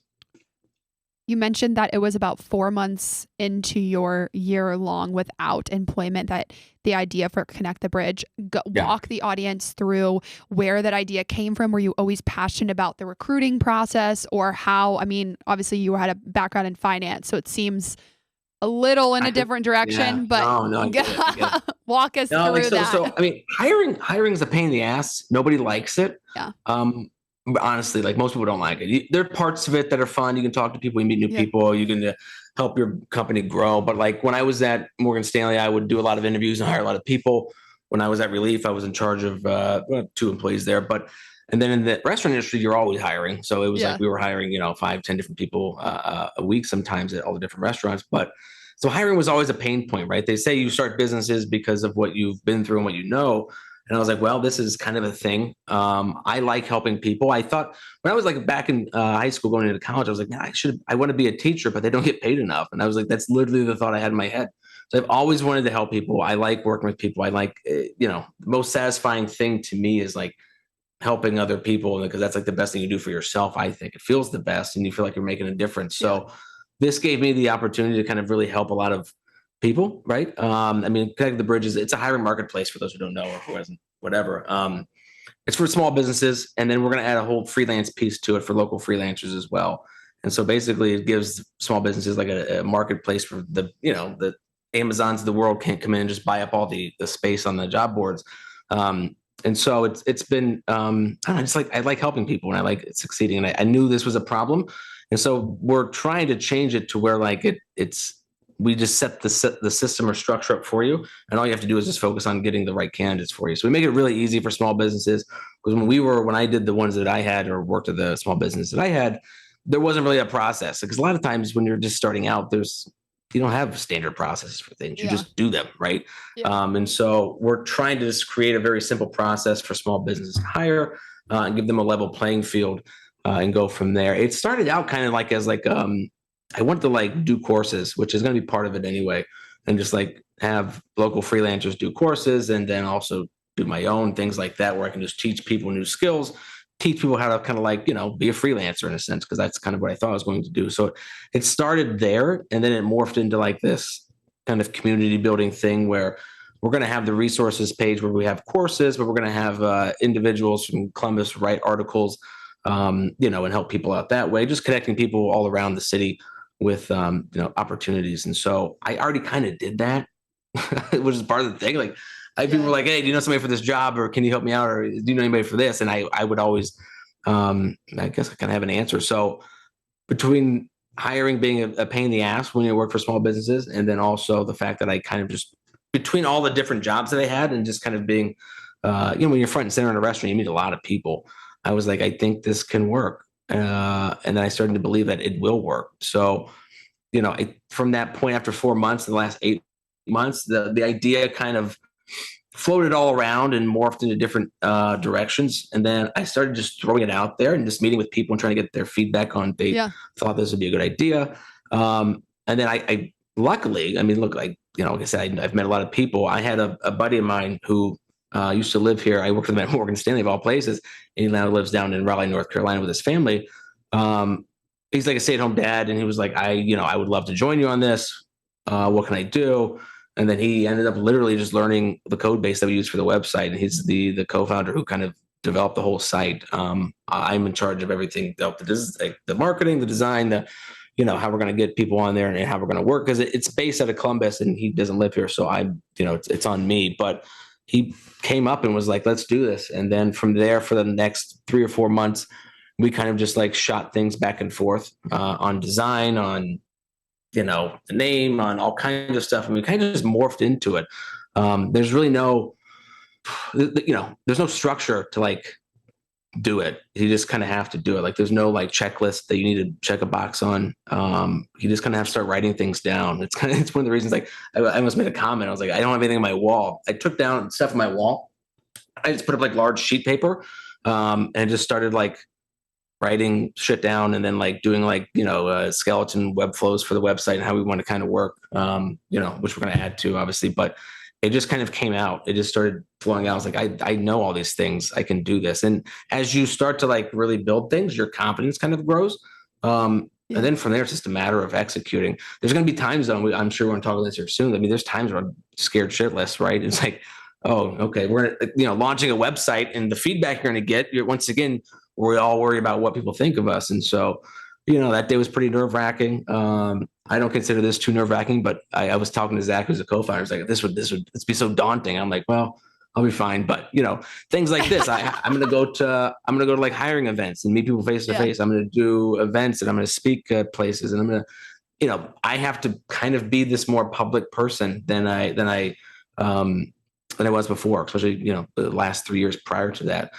You mentioned that it was about 4 months into your year long without employment that the idea for Connect the Bridge. Walk the audience through where that idea came from. Were you always passionate about the recruiting process, or how? I mean, obviously you had a background in finance, so it seems a little in a different direction, but no, I get it. Walk us through that. So I mean, hiring is a pain in the ass. Nobody likes it. Yeah. Honestly, like most people don't like it. There are parts of it that are fun. You can talk to people, you meet new people, you can help your company grow. But like when I was at Morgan Stanley, I would do a lot of interviews and hire a lot of people. When I was at Relief, I was in charge of 2 employees there. And then in the restaurant industry, you're always hiring. So it was like we were hiring, 5, 10 different people a week sometimes at all the different restaurants. But so hiring was always a pain point, right? They say you start businesses because of what you've been through and what you know. And I was like, well, this is kind of a thing. I like helping people. I thought when I was like back in high school going into college, I was like, man, I want to be a teacher, but they don't get paid enough. And I was like, that's literally the thought I had in my head. So I've always wanted to help people. I like working with people. I like, the most satisfying thing to me is like helping other people, because that's like the best thing you do for yourself. I think it feels the best and you feel like you're making a difference. So this gave me the opportunity to kind of really help a lot of people, right? I mean, Connect the Bridge it's a hiring marketplace for those who don't know or who hasn't, whatever. It's for small businesses, and then we're going to add a whole freelance piece to it for local freelancers as well. And so basically, it gives small businesses like a marketplace for the Amazons of the world can't come in and just buy up all the space on the job boards. And so it's been I don't know, just like I like helping people and I like succeeding, and I knew this was a problem, and so we're trying to change it to where like it's. We just set the system or structure up for you, and all you have to do is just focus on getting the right candidates for you. So we make it really easy for small businesses, because when I did the ones that I had or worked at the small business that I had, there wasn't really a process, because a lot of times when you're just starting out, you don't have standard processes for things. You just do them, right? And so we're trying to just create a very simple process for small businesses to hire and give them a level playing field and go from there. It started out kind of like as like I wanted to like do courses, which is going to be part of it anyway, and just like have local freelancers do courses, and then also do my own things like that, where I can just teach people new skills, teach people how to kind of like, be a freelancer in a sense, because that's kind of what I thought I was going to do. So it started there, and then it morphed into like this kind of community building thing where we're going to have the resources page where we have courses, but we're going to have individuals from Columbus write articles, and help people out that way, just connecting people all around the city with opportunities. And so I already kind of did that, which is part of the thing. Like people were like, hey, do you know somebody for this job, or can you help me out, or do you know anybody for this? And I would always I guess I kind of have an answer. So between hiring being a pain in the ass when you work for small businesses, and then also the fact that I kind of just between all the different jobs that I had and just kind of being when you're front and center in a restaurant, you meet a lot of people. I was like, I think this can work. And then I started to believe that it will work. So, from that point, after 4 months, the last 8 months, the idea kind of floated all around and morphed into different directions. And then I started just throwing it out there and just meeting with people and trying to get their feedback on they thought this would be a good idea. And then I luckily, I mean, look, like I said, I've met a lot of people. I had a buddy of mine who used to live here. I worked with him at Morgan Stanley of all places. And he now lives down in Raleigh, North Carolina with his family. He's like a stay-at-home dad. And he was like, I would love to join you on this. What can I do? And then he ended up literally just learning the code base that we use for the website. And he's the co-founder who kind of developed the whole site. I'm in charge of everything, the marketing, the design, how we're going to get people on there and how we're going to work, because it's based out of Columbus and he doesn't live here. So it's on me, but he came up and was like, let's do this. And then from there, for the next 3 or 4 months, we kind of just like shot things back and forth on design, on, the name, on all kinds of stuff. And we kind of just morphed into it. There's really there's no structure to like do it. You just kind of have to do it. Like there's no like checklist that you need to check a box on. You just kind of have to start writing things down. It's one of the reasons, like I almost made a comment. I was like, I don't have anything on my wall. I took down stuff on my wall. I just put up like large sheet paper and just started like writing shit down, and then like doing like, skeleton web flows for the website and how we want to kind of work, which we're going to add to obviously, but it just kind of came out. It just started flowing out. I was like, I know all these things. I can do this. And as you start to like really build things, your confidence kind of grows. And then from there, it's just a matter of executing. There's going to be times though, I'm sure we're going to talk about this here soon. I mean, there's times where I'm scared shitless, right? It's like, oh, okay, we're launching a website, and the feedback you're going to get, once again, we all worry about what people think of us. And so, that day was pretty nerve-wracking. I don't consider this too nerve-wracking, but I was talking to Zach, who's a co-founder. I was like, this would be so daunting. I'm like, well, I'll be fine. But things like this, I'm gonna go to like hiring events and meet people face to face. I'm gonna do events and I'm gonna speak at places, and I'm gonna, I have to kind of be this more public person than I was before, especially the last 3 years prior to that.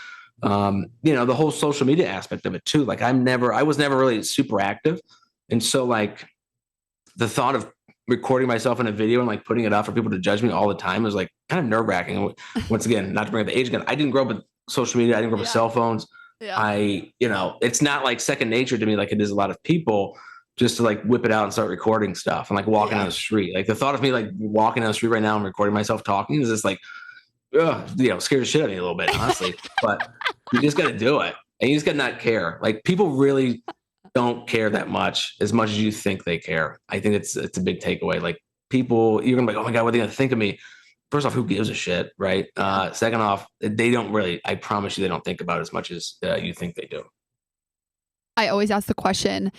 The whole social media aspect of it too. Like I was never really super active. And so like the thought of recording myself in a video and like putting it up for people to judge me all the time was like kind of nerve wracking. Once again, not to bring up the age again, I didn't grow up with social media. I didn't grow up with cell phones. Yeah. It's not like second nature to me, like it is a lot of people, just to like whip it out and start recording stuff and like walking down the street. Like the thought of me like walking down the street right now and recording myself talking is just like, scared the shit out of me a little bit, honestly. But you just got to do it, and you just got to not care. Like people really don't care that much as you think they care. I think it's a big takeaway. Like people, you're gonna be like, oh my god, what are they gonna think of me? First off, who gives a shit, right? Second off, they don't really. I promise you, they don't think about it as much as you think they do. I always ask the question,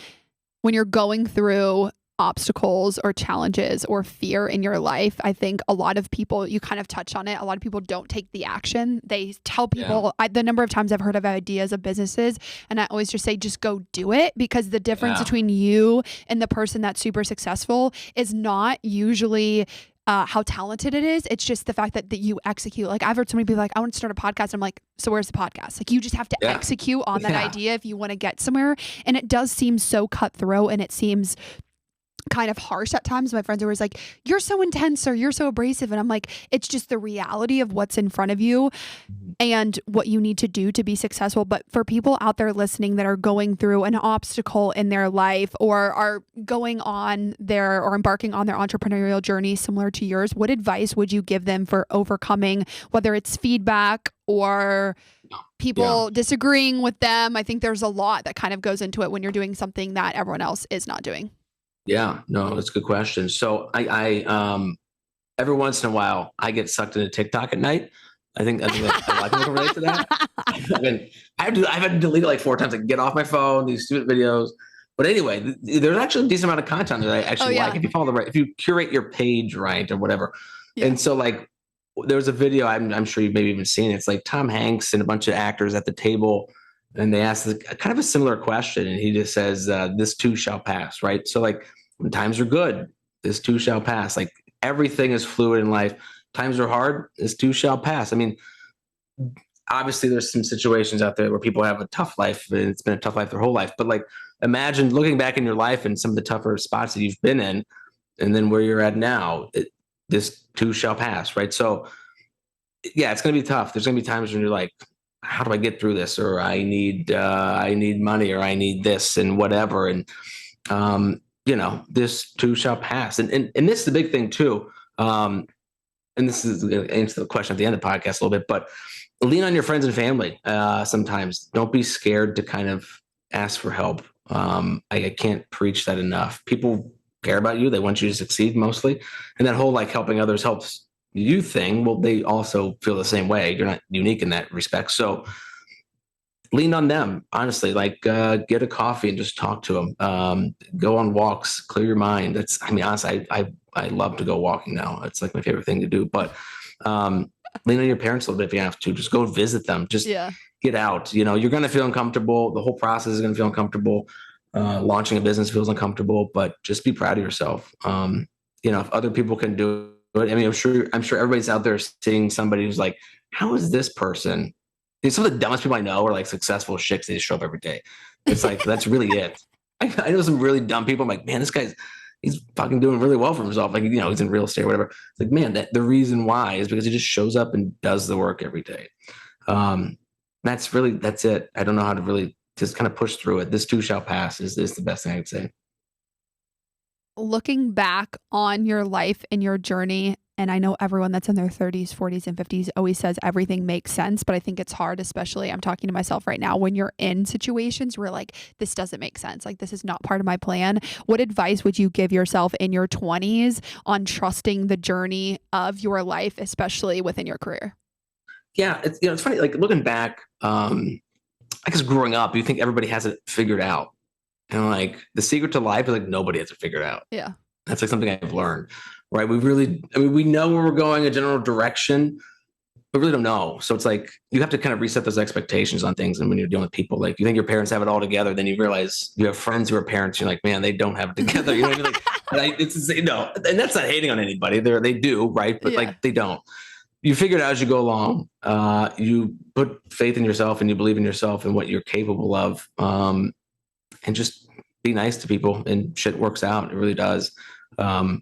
when you're going through obstacles or challenges or fear in your life, I think a lot of people, you kind of touch on it, a lot of people don't take the action. They tell people, the number of times I've heard of ideas of businesses, and I always just say, just go do it, because the difference between you and the person that's super successful is not usually how talented it is. It's just the fact that you execute. Like I've heard so many people like, I want to start a podcast. I'm like, so where's the podcast? Like you just have to execute on that idea if you want to get somewhere. And it does seem so cutthroat, and it seems kind of harsh at times. My friends are always like, you're so intense or you're so abrasive. And I'm like, it's just the reality of what's in front of you and what you need to do to be successful. But for people out there listening that are going through an obstacle in their life or are going on or embarking on their entrepreneurial journey similar to yours, what advice would you give them for overcoming, whether it's feedback or people disagreeing with them? I think there's a lot that kind of goes into it when you're doing something that everyone else is not doing. Yeah, no, that's a good question. So I every once in a while I get sucked into TikTok at night. I think a lot of people can relate to that. I've had to delete it like 4 times. I get off my phone, these stupid videos. But anyway, there's actually a decent amount of content that I actually like if you follow if you curate your page right or whatever. Yeah. And so like there was a video, I'm sure you've maybe even seen it. It's like Tom Hanks and a bunch of actors at the table, and they ask kind of a similar question, and he just says, this too shall pass, right? So like when times are good, this too shall pass. Like everything is fluid in life. Times are hard, this too shall pass. I mean, obviously there's some situations out there where people have a tough life, and it's been a tough life their whole life. But like imagine looking back in your life and some of the tougher spots that you've been in, and then where you're at now, this too shall pass, right? So yeah, it's going to be tough. There's going to be times when you're like, how do I get through this? Or I need money, or I need this and whatever. And, this too shall pass. And this is the big thing too. and this is going to answer the question at the end of the podcast a little bit, but lean on your friends and family. Sometimes don't be scared to kind of ask for help. I can't preach that enough. People care about you. They want you to succeed mostly. And that whole like helping others helps you thing. Well, they also feel the same way. You're not unique in that respect. So lean on them, honestly, like get a coffee and just talk to them. Go on walks, clear your mind. Honestly, I love to go walking now. It's like my favorite thing to do, but lean on your parents a little bit if you have to. Just go visit them. Just get out. You're going to feel uncomfortable. The whole process is going to feel uncomfortable. Launching a business feels uncomfortable, but just be proud of yourself. If other people can do it, I'm sure everybody's out there seeing somebody who's like, how is this person? Some of the dumbest people I know are like successful chicks. They just show up every day. It's like, that's really it. I know some really dumb people. I'm like, man, he's fucking doing really well for himself. Like, he's in real estate or whatever. It's like, man, the reason why is because he just shows up and does the work every day. That's it. I don't know how to really just kind of push through it. This too shall pass is the best thing I would say. Looking back on your life and your journey, and I know everyone that's in their 30s, 40s, and 50s always says everything makes sense, but I think it's hard, especially I'm talking to myself right now, when you're in situations where like, this doesn't make sense. Like, this is not part of my plan. What advice would you give yourself in your 20s on trusting the journey of your life, especially within your career? Yeah, it's funny, like looking back, I guess growing up, you think everybody has it figured out. And like the secret to life is like nobody has it figured out. Yeah. That's like something I've learned, right? We know where we're going, a general direction, but really don't know. So it's like you have to kind of reset those expectations on things. And when you're dealing with people, like you think your parents have it all together, then you realize you have friends who are parents. You're like, man, they don't have it together. You know what I mean? Like, and that's not hating on anybody. They do, right? But like they don't. You figure it out as you go along. You put faith in yourself and you believe in yourself and what you're capable of. And just be nice to people and shit works out. It really does. Another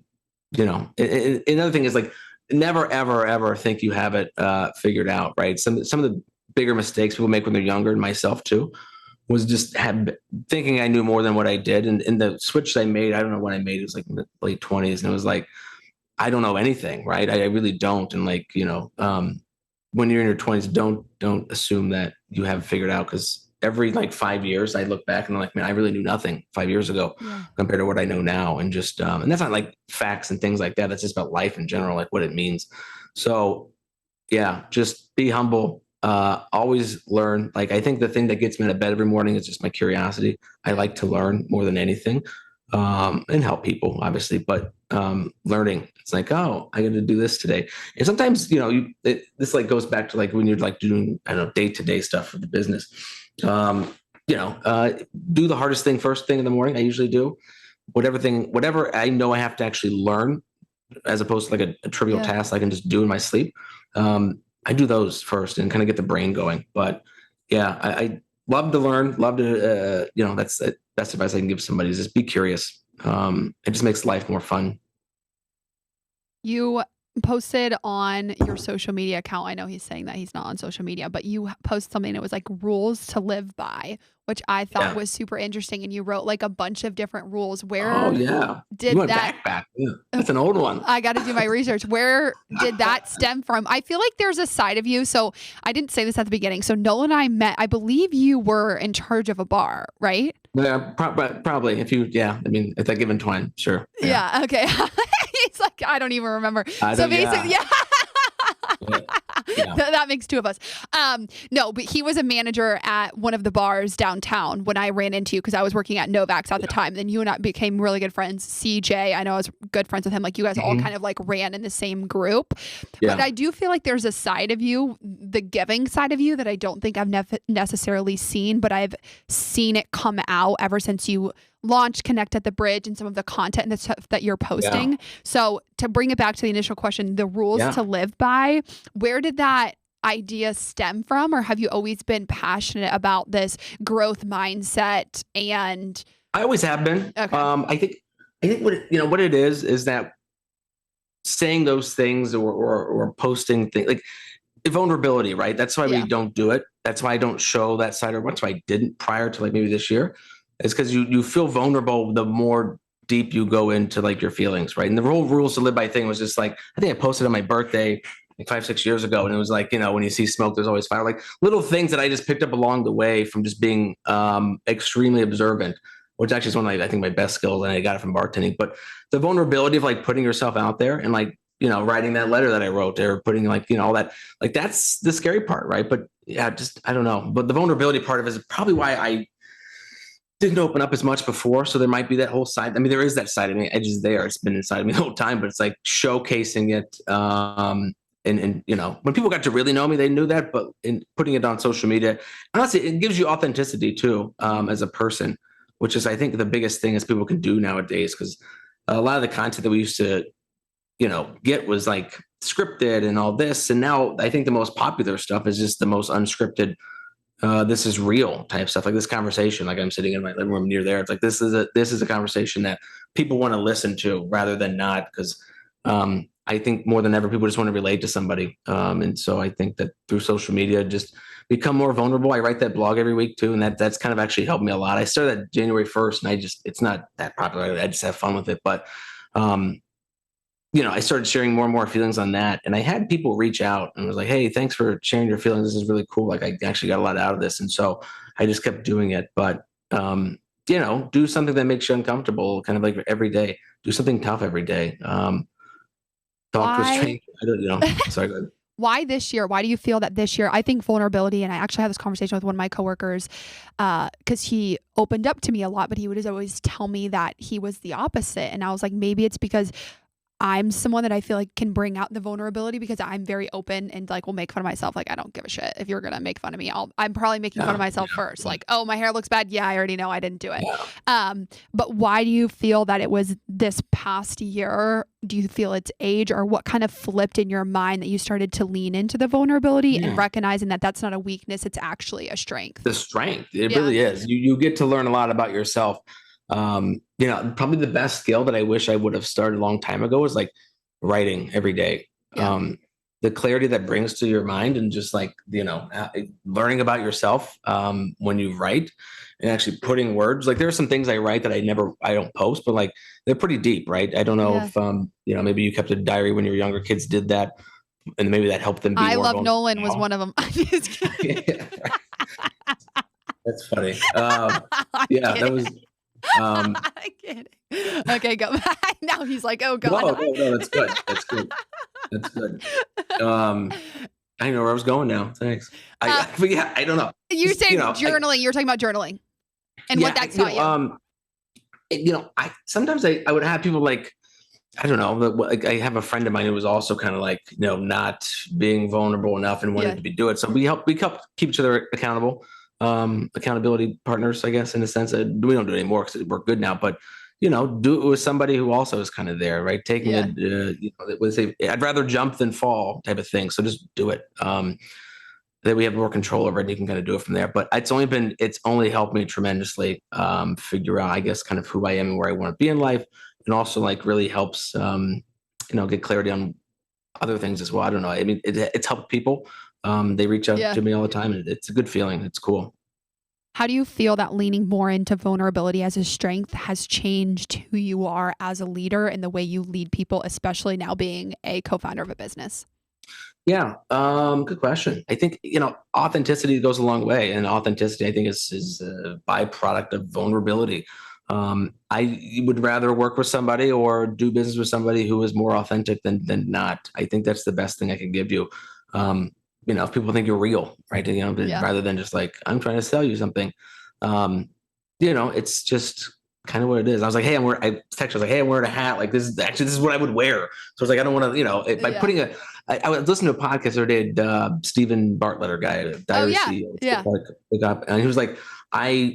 thing is like, never, ever, ever think you have it figured out, right? Some of the bigger mistakes people make when they're younger, and myself too, was just thinking I knew more than what I did. And the switch I made, I don't know when I made it, was like in the late 20s. And it was like, I don't know anything, right? I really don't. And like, when you're in your 20s, don't assume that you have it figured out, because every like 5 years I look back and I'm like, man, I really knew nothing 5 years ago compared to what I know now. And just, and that's not like facts and things like that. That's just about life in general, like what it means. So yeah, just be humble. Always learn. Like, I think the thing that gets me out of bed every morning is just my curiosity. I like to learn more than anything, and help people obviously, but, learning, it's like, oh, I got to do this today. And sometimes, this like goes back to like when you're like doing, I don't know, day-to-day stuff for the business. Do the hardest thing first thing in the morning. I usually do whatever I know I have to actually learn, as opposed to like a trivial task I can just do in my sleep. I do those first and kind of get the brain going. But yeah, I love to learn, love to, that's the best advice I can give somebody, is just be curious. It just makes life more fun. You posted on your social media account, I know he's saying that he's not on social media, but you posted something that was like rules to live by, which I thought was super interesting. And you wrote like a bunch of different rules. Where did that back? Yeah. That's an old one. I got to do my research. Where did that stem from? I feel like there's a side of you. So I didn't say this at the beginning. So Nolan and I met, I believe you were in charge of a bar, right? Yeah, probably. If that given time, sure. Yeah. Okay. He's like, I don't even remember. So basically, that makes two of us. No, but he was a manager at one of the bars downtown when I ran into you, because I was working at Novak's at the time. Then you and I became really good friends. CJ, I know I was good friends with him. Like, you guys all kind of like ran in the same group. Yeah. But I do feel like there's a side of you, the giving side of you, that I don't think I've necessarily seen, but I've seen it come out ever since you launched Connect at the Bridge and some of the content and the stuff that you're posting. So to bring it back to the initial question, the rules to live by, where did that idea stem from? Or have you always been passionate about this growth mindset? And I always have been. Okay. I think what it is that saying those things or posting things, like vulnerability, right? That's why we don't do it. That's why I don't show that side, or that's why I didn't prior to like maybe this year. It's because you feel vulnerable the more deep you go into like your feelings, right? And the whole rules to live by thing was just like, I think I posted on my birthday like 5, 6 years ago. And it was like, when you see smoke, there's always fire, like little things that I just picked up along the way from just being extremely observant, which actually is one of I think my best skills, and I got it from bartending. But the vulnerability of like putting yourself out there and like, writing that letter that I wrote there, putting like, all that, like that's the scary part, right? But yeah, I don't know. But the vulnerability part of it is probably why I didn't open up as much before. So there might be that whole side. I mean, there is that side of me. Edge is there. It's been inside of me the whole time, but it's like showcasing it. And when people got to really know me, they knew that, but in putting it on social media, honestly, it gives you authenticity too, as a person, which is, I think, the biggest thing is people can do nowadays. Cause a lot of the content that we used to, get was like scripted and all this. And now I think the most popular stuff is just the most unscripted, this is real type stuff, like this conversation, like I'm sitting in my living room near there. It's like, this is a conversation that people want to listen to rather than not. Cause, I think more than ever, people just want to relate to somebody. And so I think that through social media, just become more vulnerable. I write that blog every week too. And that's kind of actually helped me a lot. I started that January 1st and it's not that popular. I just have fun with it. But, I started sharing more and more feelings on that. And I had people reach out and was like, hey, thanks for sharing your feelings. This is really cool. Like I actually got a lot out of this. And so I just kept doing it. But, do something that makes you uncomfortable, kind of like every day. Do something tough every day. Talk to a stranger. I don't, sorry, go ahead. Why this year? Why do you feel that this year? I think vulnerability, and I actually had this conversation with one of my coworkers because he opened up to me a lot, but he would always tell me that he was the opposite. And I was like, maybe it's because I'm someone that I feel like can bring out the vulnerability because I'm very open and like will make fun of myself. Like, I don't give a shit if you're going to make fun of me. I'm probably making fun of myself first. Like, oh, my hair looks bad. Yeah, I already know I didn't do it. But why do you feel that it was this past year? Do you feel it's age, or what kind of flipped in your mind that you started to lean into the vulnerability and recognizing that that's not a weakness, it's actually a strength? The strength. It really is. You get to learn a lot about yourself. Probably the best skill that I wish I would have started a long time ago was like writing every day. The clarity that brings to your mind and just like, learning about yourself, when you write and actually putting words, like there are some things I write that I don't post, but like they're pretty deep, right? I don't know if, maybe you kept a diary when you were younger, kids did that and maybe that helped them be I more Love Nolan was one of them. I'm just kidding. That's funny. That was, I'm kidding. Okay, go. Now he's like, oh god. No, that's good. That's good. That's good. I know where I was going now. Thanks. But yeah, I don't know. You say journaling. You're talking about journaling and what that taught you. Sometimes I would have people like, I don't know. Like I have a friend of mine who was also kind of like, not being vulnerable enough and wanted to do it. So we help keep each other accountable. Accountability partners, I guess, in a sense. We don't do it anymore because we're good now, but do it with somebody who also is kind of there, right? Taking it, I'd rather jump than fall type of thing. So just do it. That we have more control over it and you can kind of do it from there. But it's only helped me tremendously figure out, I guess, kind of who I am and where I want to be in life. And also like really helps, get clarity on other things as well. I don't know. I mean, it's helped people. They reach out to me all the time and it's a good feeling. It's cool. How do you feel that leaning more into vulnerability as a strength has changed who you are as a leader and the way you lead people, especially now being a co-founder of a business? Yeah. Good question. I think, authenticity goes a long way, and authenticity, I think is a byproduct of vulnerability. I would rather work with somebody or do business with somebody who is more authentic than not. I think that's the best thing I can give you. If people think you're real, right? Rather than just like, I'm trying to sell you something, it's just kind of what it is. I was like, hey, I was like, hey, I'm wearing a hat. Like this is what I would wear. So I was like, I don't want to, by putting I was listening to a podcast the other day, Stephen Bartletter guy, CEO, and he was like,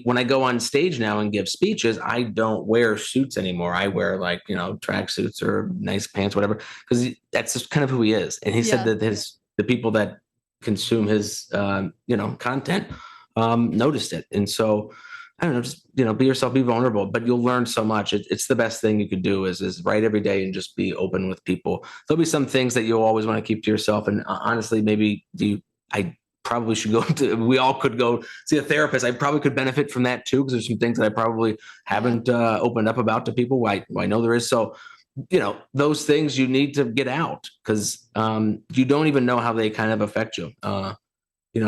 when I go on stage now and give speeches, I don't wear suits anymore. I wear like, track suits or nice pants, whatever, because that's just kind of who he is. And he said that the people that consume his, content, noticed it. And so I don't know, just, be yourself, be vulnerable, but you'll learn so much. It's the best thing you could do is write every day and just be open with people. There'll be some things that you'll always want to keep to yourself. And honestly, maybe probably should we all could go see a therapist. I probably could benefit from that too, because there's some things that I probably haven't opened up about to people. I know there is. So, those things you need to get out, because you don't even know how they kind of affect you.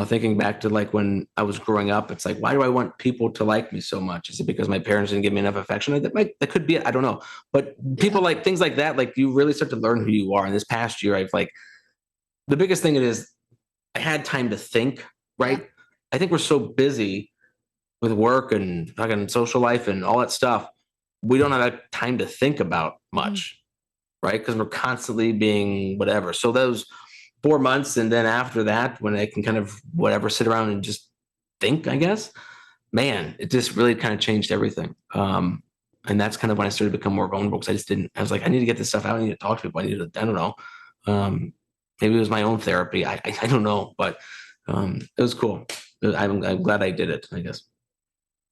Thinking back to like when I was growing up, it's like, why do I want people to like me so much? Is it because my parents didn't give me enough affection? That could be it. I don't know. But people like things like that, like you really start to learn who you are. And this past year, the biggest thing is I had time to think, right? Yeah. I think we're so busy with work and fucking social life and all that stuff. We don't have time to think about much, right? Because we're constantly being whatever. So those 4 months, and then after that, when I can kind of sit around and just think, I guess, man, it just really kind of changed everything. And that's kind of when I started to become more vulnerable, because I was like, I need to get this stuff out. I need to talk to people. I don't know. Maybe it was my own therapy. I don't know, but it was cool. I'm glad I did it, I guess.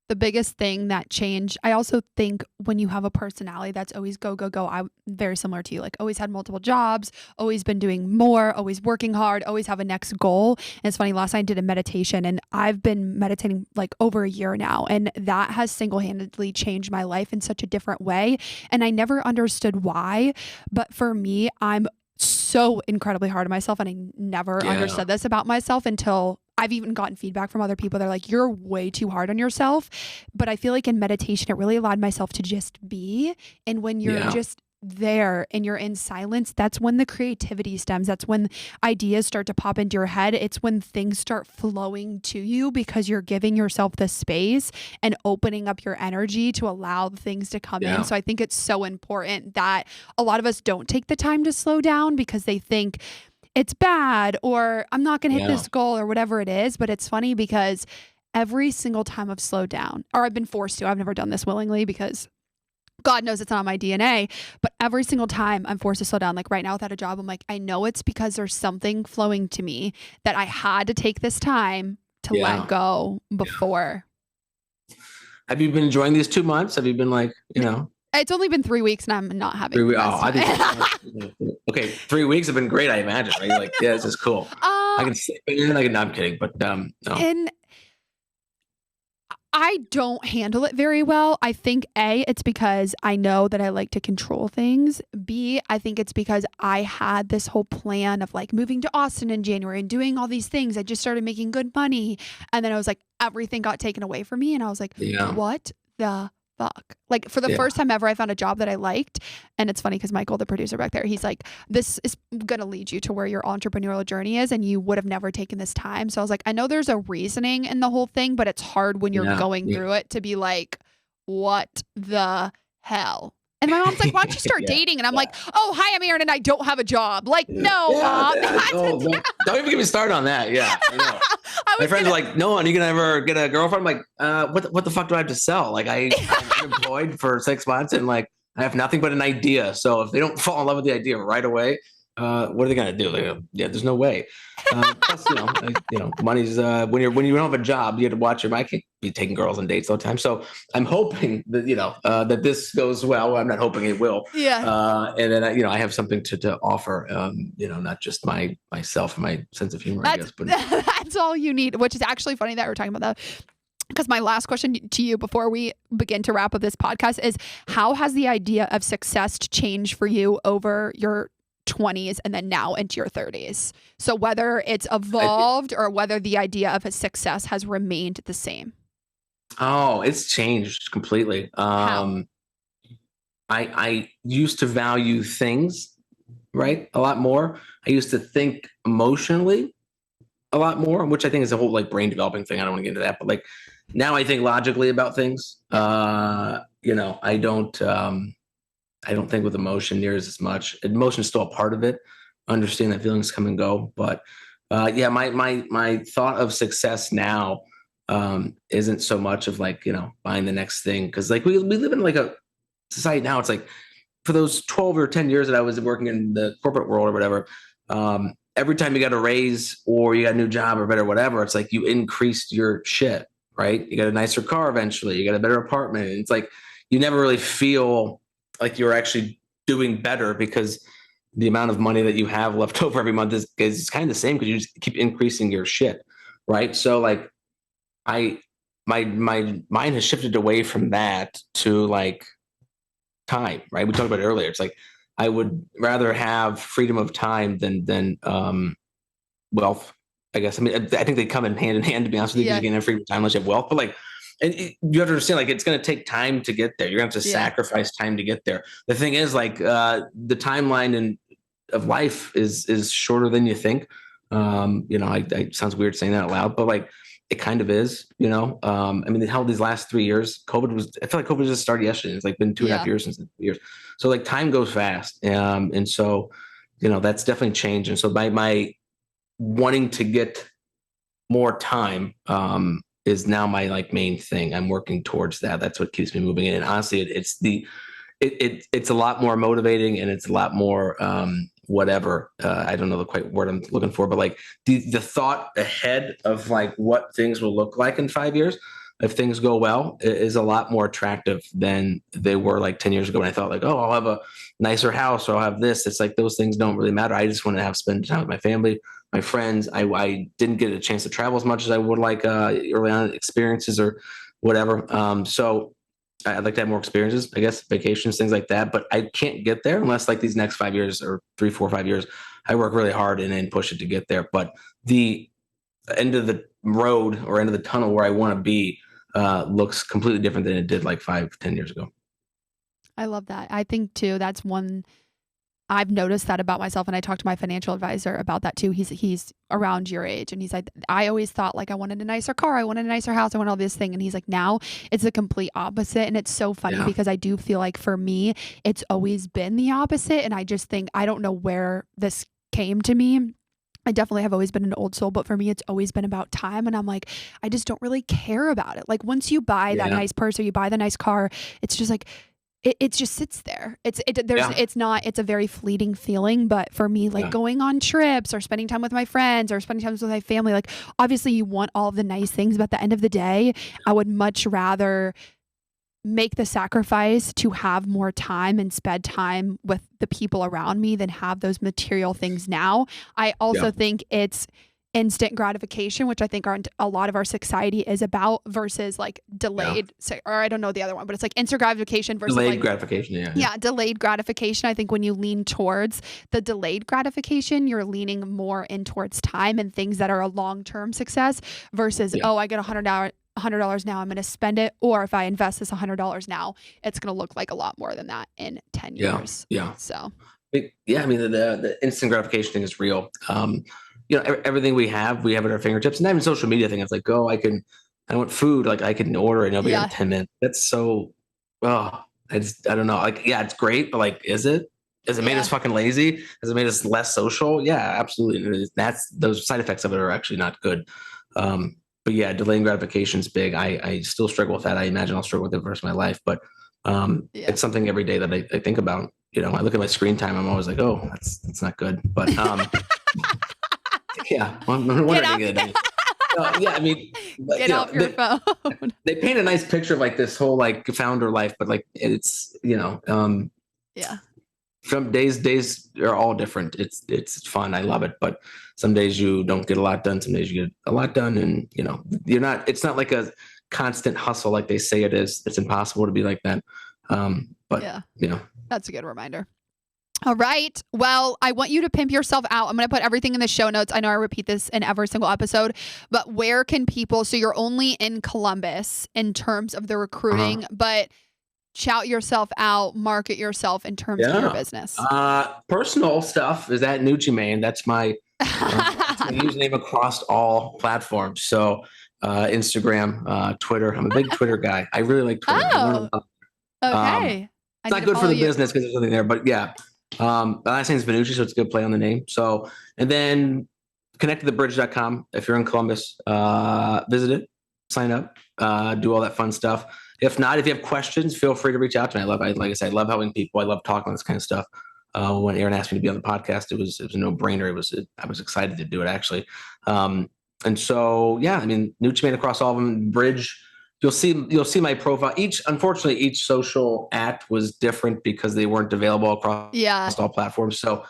The biggest thing that changed, I also think when you have a personality that's always go, go, go, I'm very similar to you, like always had multiple jobs, always been doing more, always working hard, always have a next goal. And it's funny, last night I did a meditation, and I've been meditating like over a year now. And that has single-handedly changed my life in such a different way. And I never understood why. But for me, I'm so incredibly hard on myself. And I never understood this about myself until I've even gotten feedback from other people. They're like, you're way too hard on yourself. But I feel like in meditation, it really allowed myself to just be. And when you're just there and you're in silence, that's when the creativity stems. That's when ideas start to pop into your head. It's when things start flowing to you, because you're giving yourself the space and opening up your energy to allow things to come in. So I think it's so important that a lot of us don't take the time to slow down because they think it's bad, or I'm not going to hit this goal, or whatever it is. But it's funny because every single time I've slowed down, or I've been forced to, I've never done this willingly because God knows it's not my DNA, but every single time I'm forced to slow down, like right now without a job, I'm like, I know it's because there's something flowing to me that I had to take this time to let go before. Have you been enjoying these 2 months? Have you been like, It's only been 3 weeks and I'm not having 3 weeks. Oh, I think okay. 3 weeks have been great, I imagine. Right? Like, yeah, this is cool. I can sleep in. No, I'm kidding, but no. And I don't handle it very well. I think A, it's because I know that I like to control things. B, I think it's because I had this whole plan of like moving to Austin in January and doing all these things. I just started making good money. And then I was like, everything got taken away from me. And I was like, what the fuck? Like for the first time ever, I found a job that I liked. And it's funny because Michael, the producer back there, he's like, this is going to lead you to where your entrepreneurial journey is. And you would have never taken this time. So I was like, I know there's a reasoning in the whole thing, but it's hard when you're going through it to be like, what the hell? And my mom's like, why don't you start dating? And I'm like, oh, hi, I'm Erin and I don't have a job. Like, no, Mom. Don't even get me started on that. Yeah, I know. My friends are like, Nolan, you can ever get a girlfriend? I'm like, what the fuck do I have to sell? Like I'm unemployed for 6 months and like I have nothing but an idea. So if they don't fall in love with the idea right away, what are they gonna do? There's no way. Plus, money's when you don't have a job, you have to watch your. I can't be taking girls on dates all the time. So I'm hoping that that this goes well. I'm not hoping it will. Yeah. And then I have something to offer. Not just myself and my sense of humor. I guess, but that's all you need. Which is actually funny that we're talking about that. Because my last question to you before we begin to wrap up this podcast is, how has the idea of success changed for you over your 20s and then now into your 30s? So whether it's evolved or whether the idea of a success has remained the same. Oh, it's changed completely. I used to value things, right, a lot more. I used to think emotionally a lot more, which I think is a whole like brain developing thing. I don't want to get into that, but like now I think logically about things. I don't think with emotion near as much. Emotion is still a part of it. Understand that feelings come and go, but my thought of success now isn't so much of like buying the next thing, because like we live in like a society now. It's like for those 12 or 10 years that I was working in the corporate world or whatever, every time you got a raise or you got a new job or better whatever, it's like you increased your shit, right? You got a nicer car eventually, you got a better apartment. It's like you never really feel like you're actually doing better, because the amount of money that you have left over every month is kind of the same, because you just keep increasing your shit. right? So like my mind has shifted away from that to like time, right? We talked about it earlier. It's like I would rather have freedom of time than wealth. I guess. I mean, I think they come in hand. To be honest with you, because Yeah. you can't have freedom of time unless you have wealth. But like, you have to understand, like, it's going to take time to get there. You're going to have to Yeah. sacrifice time to get there. The thing is, like, the timeline of life is shorter than you think. I sounds weird saying that out loud, but like it kind of is, I mean, hell, these last 3 years, I feel like COVID just started yesterday. It's like been 2.5 years since 3 years. So like time goes fast. And so, that's definitely changed. And so my wanting to get more time, is now my like main thing. I'm working towards that. That's what keeps me moving. And honestly, it's a lot more motivating, and it's a lot more whatever. I don't know the quite word I'm looking for, but like the thought ahead of like what things will look like in 5 years if things go well is a lot more attractive than they were like 10 years ago, when I thought like, oh, I'll have a nicer house, or I'll have this. It's like those things don't really matter. I just want to spend time with my family, my friends. I didn't get a chance to travel as much as I would like early on, experiences or whatever. So I'd like to have more experiences, I guess, vacations, things like that. But I can't get there unless like these next 5 years or 3, 4, 5 years, I work really hard and then push it to get there. But the end of the road or end of the tunnel where I want to be looks completely different than it did like 5, 10 years ago. I love that. I think too, that's one I've noticed that about myself, and I talked to my financial advisor about that too. He's around your age, and he's like, I always thought like I wanted a nicer car, I wanted a nicer house, I want all this thing, and he's like, now it's the complete opposite. And it's so funny because I do feel like for me, it's always been the opposite, and I just think I don't know where this came to me. I definitely have always been an old soul, but for me, it's always been about time. And I'm like, I just don't really care about it. Like once you buy that nice purse or you buy the nice car, it's just like, it just sits there. It's a very fleeting feeling. But for me, like going on trips or spending time with my friends or spending time with my family, like obviously you want all of the nice things, but at the end of the day, I would much rather make the sacrifice to have more time and spend time with the people around me than have those material things now. I also think it's instant gratification, which I think a lot of our society is about, versus like delayed, or I don't know the other one, but it's like instant gratification versus delayed like, gratification. Delayed gratification. I think when you lean towards the delayed gratification, you're leaning more in towards time and things that are a long-term success versus, I get $100 now, I'm going to spend it. Or if I invest this $100 now, it's going to look like a lot more than that in 10 years. So, I mean, the instant gratification thing is real. Everything we have at our fingertips. And not even social media thing. It's like, I want food. Like I can order it and it'll be in 10 minutes. That's so, I don't know. Like, it's great, but like, is it? Has it made us fucking lazy? Has it made us less social? Yeah, absolutely. Those side effects of it are actually not good. But yeah, delaying gratification is big. I still struggle with that. I imagine I'll struggle with it the rest of my life, but it's something every day that I think about. I look at my screen time. I'm always like, oh, that's not good. But what are they gonna do? I mean, get off your phone. They paint a nice picture of like this whole like founder life, but like it's some days are all different. It's fun. I love it, but some days you don't get a lot done. Some days you get a lot done, and it's not like a constant hustle like they say it is. It's impossible to be like that. That's a good reminder. All right. Well, I want you to pimp yourself out. I'm going to put everything in the show notes. I know I repeat this in every single episode, but where can people, so you're only in Columbus in terms of the recruiting, but shout yourself out, market yourself in terms of your business. Personal stuff is at Nucci Man. That's my username across all platforms. So Instagram, Twitter. I'm a big Twitter guy. I really like Twitter. Oh, okay. It's not good for the business because there's nothing there, but the last name is Vannucci, so it's a good play on the name. So, and then connecttothebridge.com. If you're in Columbus, visit it, sign up, do all that fun stuff. If not, if you have questions, feel free to reach out to me. Like I said, I love helping people. I love talking this kind of stuff. When Erin asked me to be on the podcast, it was a no-brainer. I was excited to do it, actually. And so, I mean, Nucci Man across all of them. Bridge. You'll see my profile. Unfortunately, each social act was different because they weren't available across all platforms. So,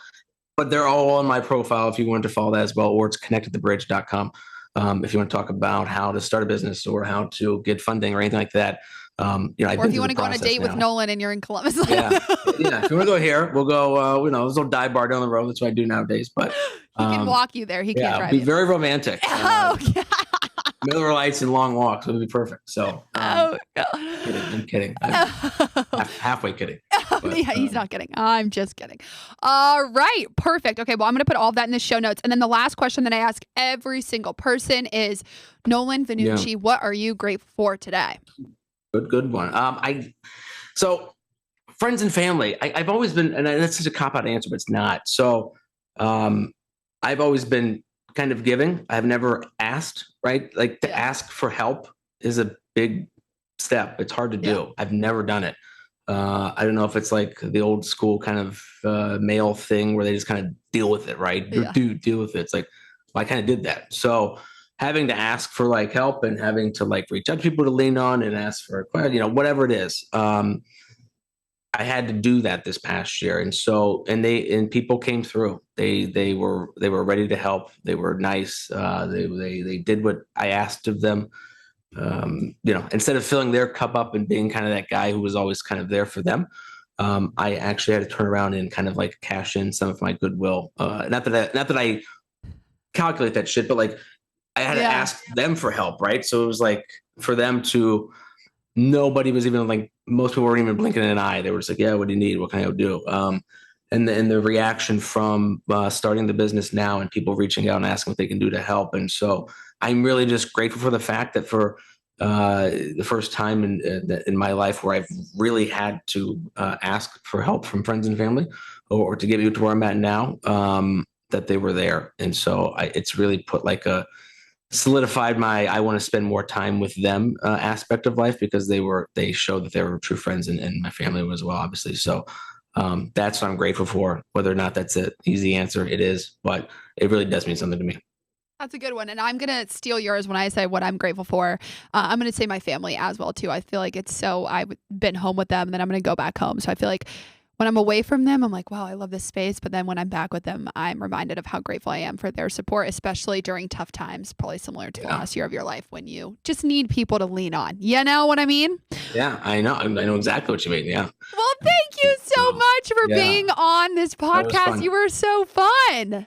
but they're all on my profile if you wanted to follow that as well, or it's connectedthebridge.com. if you want to talk about how to start a business or how to get funding or anything like that. I've or been if you through want the to go on a process date with now. Nolan and you're in Columbus. Yeah. Yeah. If you want to go here, we'll go, there's a little dive bar down the road. That's what I do nowadays. But He can walk you there. He can't yeah, drive be you. very romantic. Oh, yeah. Miller Lights and long walks would be perfect. So, Oh, no. I'm kidding. I'm halfway kidding. But, yeah, he's not kidding. I'm just kidding. All right. Perfect. Okay. Well, I'm going to put all of that in the show notes. And then the last question that I ask every single person is, Nolan Vannucci, what are you grateful for today? Good one. So friends and family, I've always been, and that's such a cop-out answer, but it's not. So I've always been kind of giving. I've never asked, right? Like to ask for help is a big step. It's hard to do. I've never done it. I don't know if it's like the old school kind of male thing where they just kind of deal with it, right? Deal with it. It's like, well, I kind of did that. So having to ask for like help and having to like reach out to people to lean on and ask for, whatever it is. I had to do that this past year. And so, and people came through, they were ready to help. They were nice. They did what I asked of them. Instead of filling their cup up and being kind of that guy who was always kind of there for them, I actually had to turn around and kind of like cash in some of my goodwill. Not that I calculate that shit, but like I had to ask them for help, right? So it was like for them to, nobody was even like, most people weren't even blinking an eye. They were just like, yeah, what do you need? What can I do? And the reaction from starting the business now and people reaching out and asking what they can do to help. And so I'm really just grateful for the fact that for the first time in my life where I've really had to ask for help from friends and family or to get me to where I'm at now, that they were there. And so it's really put like solidified my I want to spend more time with them aspect of life, because they showed that they were true friends, and my family as well, obviously. So that's what I'm grateful for. Whether or not that's an easy answer, it is, but it really does mean something to me. That's a good one. And I'm going to steal yours when I say what I'm grateful for. I'm going to say my family as well, too. I feel like I've been home with them, and then I'm going to go back home. So I feel like when I'm away from them, I'm like, wow, I love this space. But then when I'm back with them, I'm reminded of how grateful I am for their support, especially during tough times, probably similar to the last year of your life when you just need people to lean on. You know what I mean? Yeah, I know. I know exactly what you mean. Yeah. Well, thank you so much for being on this podcast. You were so fun.